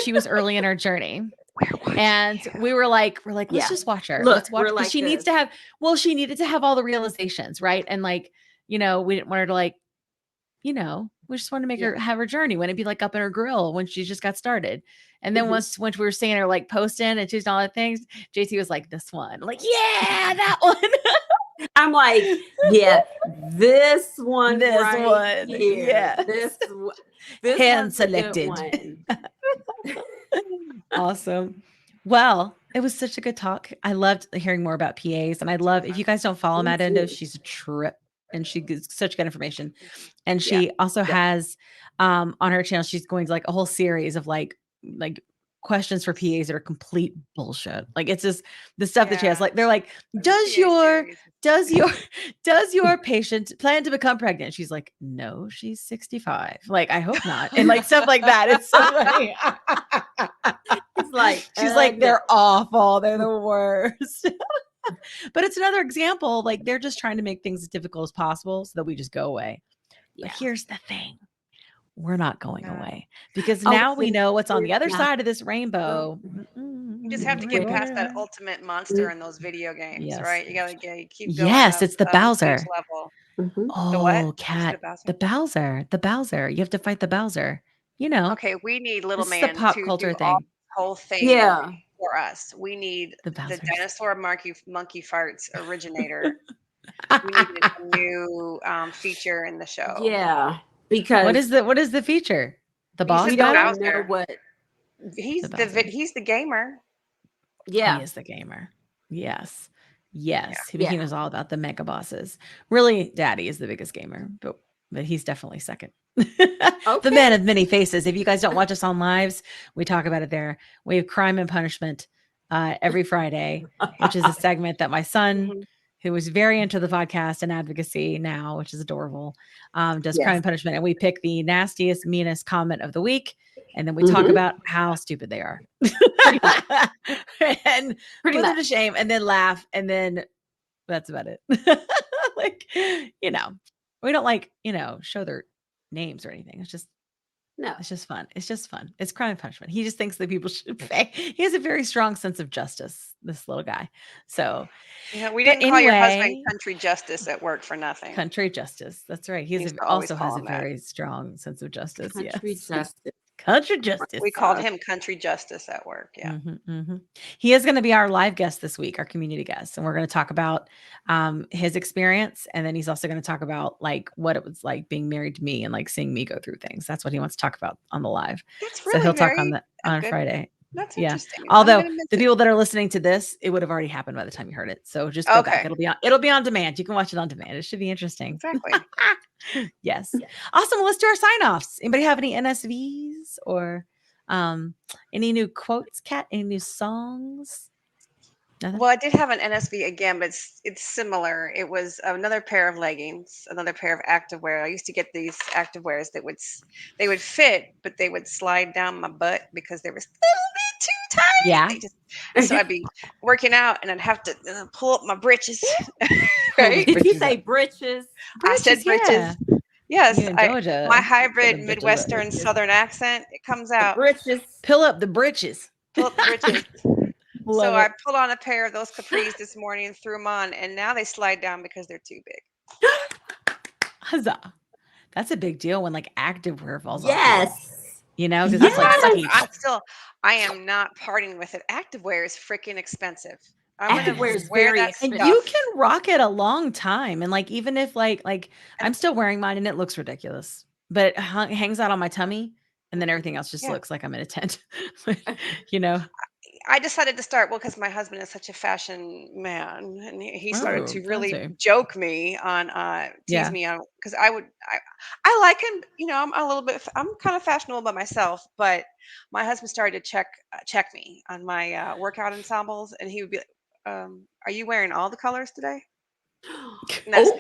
she was early in her journey. We're watching And you. we were like, let's Yeah. just watch her. Look, Let's watch we're her. like She needs this. to have, she needed to have all the realizations, right? And like, we didn't want her to like, we just wanted to make her have her journey. When it'd be like up in her grill when she just got started. And then once we were seeing her like posting and choosing all the things, JT was like, this one. I'm like, yeah, that one. I'm like, yeah, this one. This right one, Here. yes. This Hand one's a good selected. one. Awesome. Well, it was such a good talk. I loved hearing more about PAs. And I love, if you guys don't follow Me Matt Endo, too. she's a trip and she gives such good information. And she also has on her channel, she's going to like a whole series of like questions for PAs that are complete bullshit. Like it's just the stuff that she has. Yeah. Like they're like, does your patient plan to become pregnant? She's like, no, she's 65. Like, I hope not. And like stuff like that. It's so funny. It's like, she's like, they're awful. They're the worst. But it's another example. Like they're just trying to make things as difficult as possible so that we just go away. But here's the thing. we're not going Uh, away because Oh, now we know what's on the other not side of this rainbow. you just have to get past that ultimate monster in those video games, Yes. right? You gotta keep going Yes, up it's the each Bowser. level. Mhm. The what? Oh, What's cat. the Bowser? The Bowser. You have to fight the Bowser. You know, Okay, we need Little this is a Man pop to culture do all thing. this whole thing Yeah. for us. We need The the Bowsers. dinosaur monkey farts originator. We needed a new feature in the show. Yeah. Because what is the feature? The He's boss we just the don't battle? know Bowser. what. He's The the Bowser. he's the gamer. Yeah. He is the gamer. Yes. Yes. He Yeah. knows all about the mega bosses. Really, Daddy is the biggest gamer, but he's definitely second. The Okay. man of many faces. If you guys don't watch us on lives, we talk about it there. We have Crime and Punishment every Friday, which is a segment that my son, Mhm. who is very into the podcast and advocacy now, which is adorable, does Crime Yes. and Punishment. And we pick the nastiest, meanest comment of the week. And then we Mm-hmm. talk about how stupid they are. Pretty much. And Pretty put them to much. shame and then laugh. And then that's about it. Like, we don't show their names or anything. No. It's just fun. It's just fun. It's Crime and Punishment. He just thinks that people should pay. He has a very strong sense of justice, this little guy. So, We but didn't call your husband anyway, Country Justice at work for nothing. country justice. That's right. We He used to always also call has a him that. very strong sense of justice. Country Yes. justice. Country justice. We called him Country Justice at work. Yeah. He is going to be our live guest this week, our community guest, and we're going to talk about his experience, and then he's also going to talk about like what it was like being married to me and like seeing me go through things. That's what he wants to talk about on the live. That's So really he'll talk very on good. Friday. That's Yeah. interesting. Although I'm gonna miss the it. people that are listening to this, it would have already happened by the time you heard it. So just go back. Okay. It'll be on demand. You can watch it on demand. It should be interesting. Exactly. Yes. Awesome. Well, let's do our sign-offs. Anybody have any NSVs or any new quotes, Kat? Any new songs? Nothing? Well, I did have an NSV again, but it's similar. It was another pair of leggings, another pair of activewear. I used to get these activewears that they would fit, but they would slide down my butt because they were a little bit too tight. Yeah. So I'd be working out and I'd have to pull up my britches. Right? Did you say britches? I said britches. Yeah. Yes, You in Georgia. my Put hybrid them britches up. Midwestern Southern accent, it comes out. Britches. Pull up the britches. Pull up the britches. Love So it. I pulled on a pair of those capris this morning and threw them on, and now they slide down because they're too big. Huzzah. That's a big deal when like activewear falls off. Yes. Because it's like sucky. I am not parting with it. Activewear is freaking expensive. I'm Activewear gonna is wear very that expensive. And you stuff. can rock it a long time. And like, even if like I'm still wearing mine and it looks ridiculous, but it hangs out on my tummy and then everything else just Yeah. looks like I'm in a tent. I decided to start because my husband is such a fashion man, and he started to really fancy. joke me on, tease Yeah. me on because I like him. I'm a little bit. I'm kind of fashionable by myself, but my husband started to check me on my workout ensembles, and he would be like, "Are you wearing all the colors today?" And that's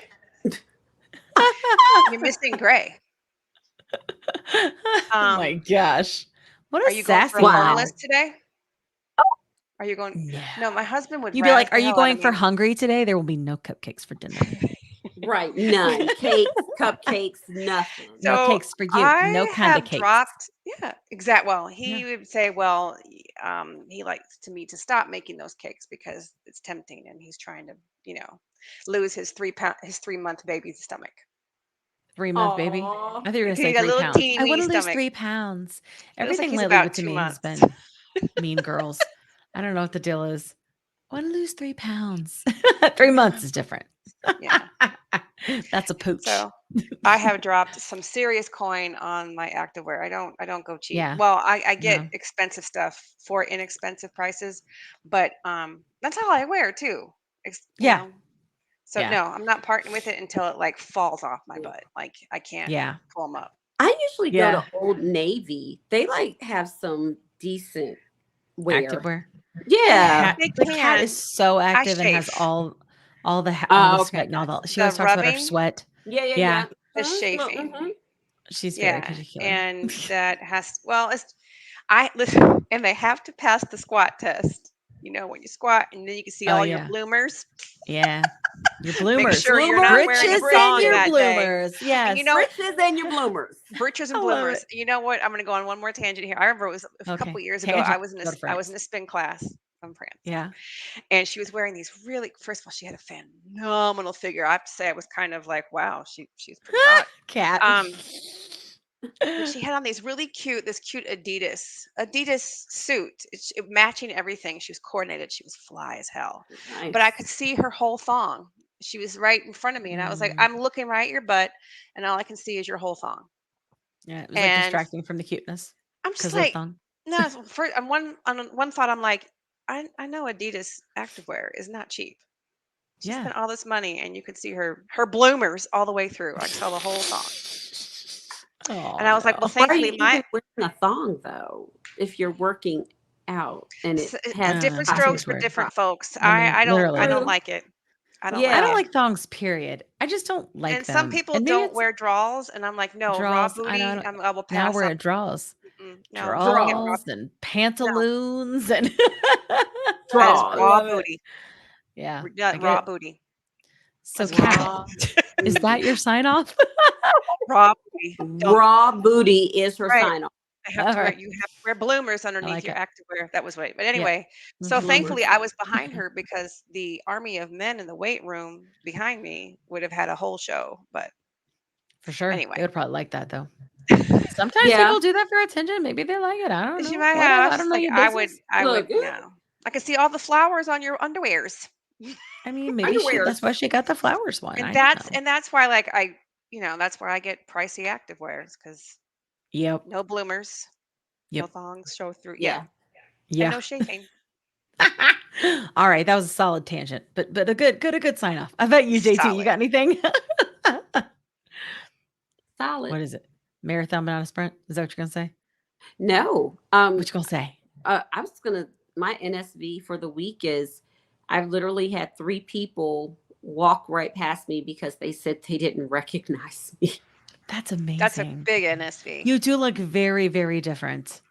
you're missing gray. Oh my gosh. What Are a you going for sassy a mom. boneless today? Are you going? No, my husband would. You'd be like, razz the are you hell out going of for me. hungry today? There will be no cupcakes for dinner. Right. None. Cakes, cupcakes, nothing. No So cakes for you. No I kind of have cakes. dropped, yeah, exact. Well, he Yeah. would say, well, he likes me to stop making those cakes because it's tempting, and he's trying to, lose his 3-month baby's stomach. 3-month baby. Aw. I thought you were going to say He got a 3 little pounds. teeny I want weeny to lose stomach. 3 pounds. It looks like Everything he's lately about to 2 me has months. been mean girls. I don't know what the deal is. I want to lose 3 pounds. 3 months is different. Yeah. That's a pooch. So I have dropped some serious coin on my activewear. I don't go cheap. Yeah. Well, I get No. expensive stuff for inexpensive prices, but that's all I wear too. Yeah. So Yeah. no, I'm not parting with it until it like falls off my butt. Like I can't Yeah. pull them up. I usually go Yeah. to Old Navy. They like have some decent wear. Activewear. Yeah. They The cat can. is so active and has chafe. all the Oh, sweat okay, and all gotcha. she always The talks about her rubbing, sweat. Yeah. Yeah. the Look, chafing. mhm. She's very Yeah, particular. and that has well, it's I listen, and they have to pass the squat test. when you squat, and then you can see Oh all your yeah. bloomers. Yeah. Your Make bloomers. sure you're not wearing a Britches and thong your that day. bloomers. And you Yes. know, Britches and your bloomers. britches and I love bloomers. it. You know what? I'm going to go on one more tangent here. I remember it was a couple Okay. years ago. Tangent. Go to I was in France. a spin class from France, Yeah. and she was wearing these really. First of all, she had a phenomenal figure. I have to say, I was kind of like, wow, she's pretty hot. Cat. Um, but she had on this cute Adidas suit, matching everything. She was coordinated. She was fly as hell. But I Nice. could see her whole thong. She was right in front of me, and I was like, Mm. I'm looking right at your butt, and all I can see is your whole thong. Yeah. It was like And distracting from the cuteness I'm because just of the like, thong. no. On one thought, I'm like, I know Adidas activewear is not cheap. She Yeah. spent all this money, and you could see her bloomers all the way through. I saw the whole thong, Oh and I was like, well, no. Why are you thankfully, even wearing a thong though? If you're working out and it has different I see strokes what for you're different folks. I mean, I literally. don't True. like it. I don't I like Yeah. don't it. like thongs, period. I just don't like And some them. people And maybe don't it's wear draws, and I'm like, no, raw draws. I booty. know. I will Now pass we're on. at draws. No, don't get raw. Draws. Draws and No, pantaloons and that is I Draws. raw love it. booty. Yeah, I get Raw it. booty. So, That's what I'm saying. Kat, Raw is that booty. your sign off? Raw booty. Don't Raw booty is her right. sign off. I have All to wear. right. You have to wear bloomers I underneath like your it. activewear. That was right. But Yep. anyway, so thankfully Bloomers. I was behind her because the army of men in the weight room behind me would have had a whole show. But For sure. They anyway, would probably like that though. Sometimes Yeah. people do that for attention. Maybe they like it. I don't she know. might have. Whatever. I I was don't just know like, your business. I would Look, no. I could see all the flowers on your underwears. I mean, maybe that's underwears. why she got the flowers one. And I don't know. that's why like that's where I get pricey activewears because Yep. no bloomers, no Yep. thongs show through. Yeah. And Yeah. no shaking. All right. That was a solid tangent, but a good sign off. I bet you, JT, you Solid. got anything? Solid. What is it? Marathon, but not a sprint? Is that what you're going to say? No. What you going to say? I was gonna. My NSV for the week is, I've literally had 3 people walk right past me because they said they didn't recognize me. That's That's a amazing. big NSV. You do look very, very different.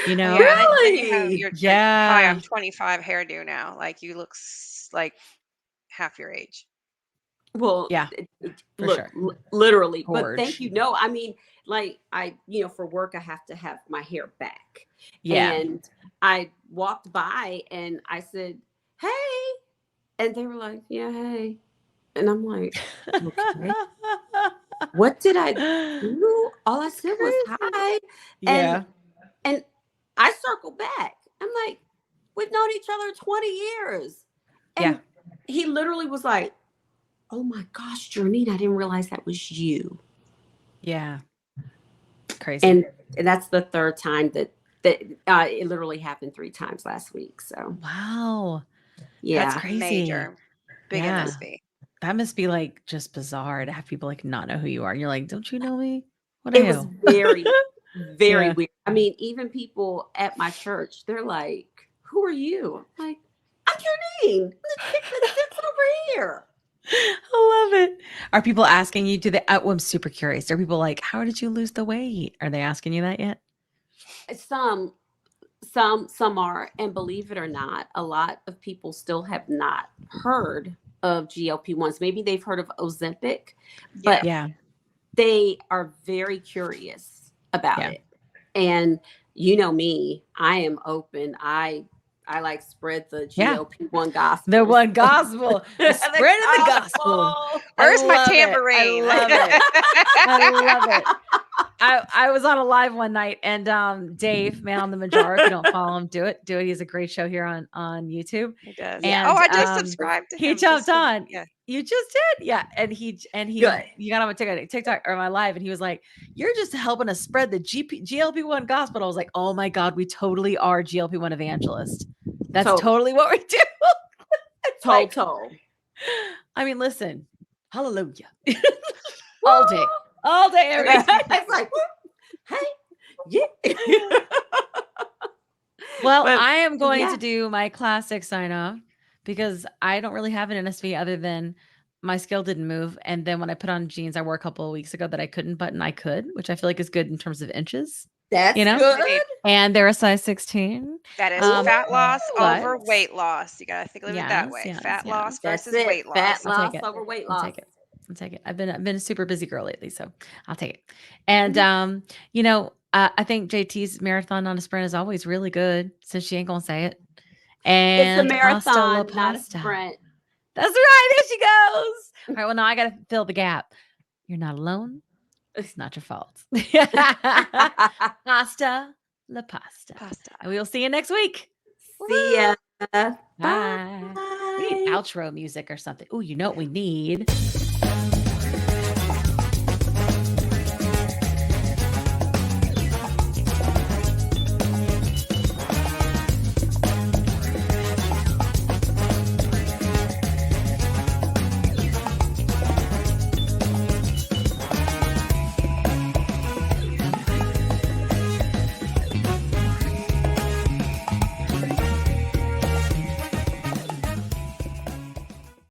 You Well, know? yeah, and then you have Really? your hi, Yeah. I'm 25 hairdo now. Like you look like half your age. Well, Yeah, for look, sure. literally. But Gorge. thank you. No, I mean, like for work, I have to have my hair back. Yeah. And I walked by and I said, "Hey," and they were like, "Yeah, hey," and I'm like, "Okay, what did I do?" All I said was hi, Yeah. and I circled back. I'm like, "We've known each other 20 years," and Yeah. he literally was like, "Oh my gosh, Jernine, I didn't realize that was you." Yeah. Crazy. And that's the 3rd time that it literally happened 3 times last week. So Wow. yeah, That's crazy. Major. Big Yeah. NSV. That must be like just bizarre to have people like not know who you are. And you're like, don't you know me? What are it was you? very, very Yeah. weird. I mean, even people at my church, they're like, "Who are you?" I'm like, "I'm Jernine, the chick that sits over here." I love it. Are people asking you, well, I'm super curious. Are people like, how did you lose the weight? Are they asking you that yet? Some are, and believe it or not, a lot of people still have not heard of GLP-1s. Maybe they've heard of Ozempic, but Yeah. they are very curious about Yeah. it. And you know me, I am open. I like spread the Yeah. GLP-1 gospel. The one gospel. The spread of the gospel. Where's my love it. tambourine? I love it. I love it. I was on a live one night and Dave, man on the Mounjaro, if you don't follow him, do it. He's a great show here on YouTube. He does. Yeah. Oh, And I just subscribed to he him. jumped on. Yeah. You just did? Yeah. And he Good. you got on my TikTok or my live, and he was like, "You're just helping us spread the GLP-1 gospel." I was like, "Oh my God, we totally are GLP-1 evangelists. That's totally what we do." Total. I mean, listen, hallelujah. All day. Every day. It's like, hey, yeah. Well, But, I am going yeah. to do my classic sign off because I don't really have an NSV other than my scale didn't move. And then when I put on jeans I wore a couple of weeks ago that I couldn't button, I could, which I feel like is good in terms of inches. That's You know? good. And they're a size 16. That is Um, fat loss over but weight loss. You gotta think of it that yes, way. yes, Fat yes. loss That's versus it. weight Fat loss. I'll take loss it. over weight I'll loss. take it. I'll take it. I've been a super busy girl lately, so I'll take it. And you know, I think JT's marathon on a sprint is always really good, since she ain't gonna say it. It's a And hasta la marathon, not a pasta. sprint. That's right. There she goes. All right. Well, now I gotta fill the gap. You're not alone. It's not your fault. Hasta la pasta. Pasta. And we will see you next week. See ya. Bye. We need Bye. outro music or something. Oh, you know what we need?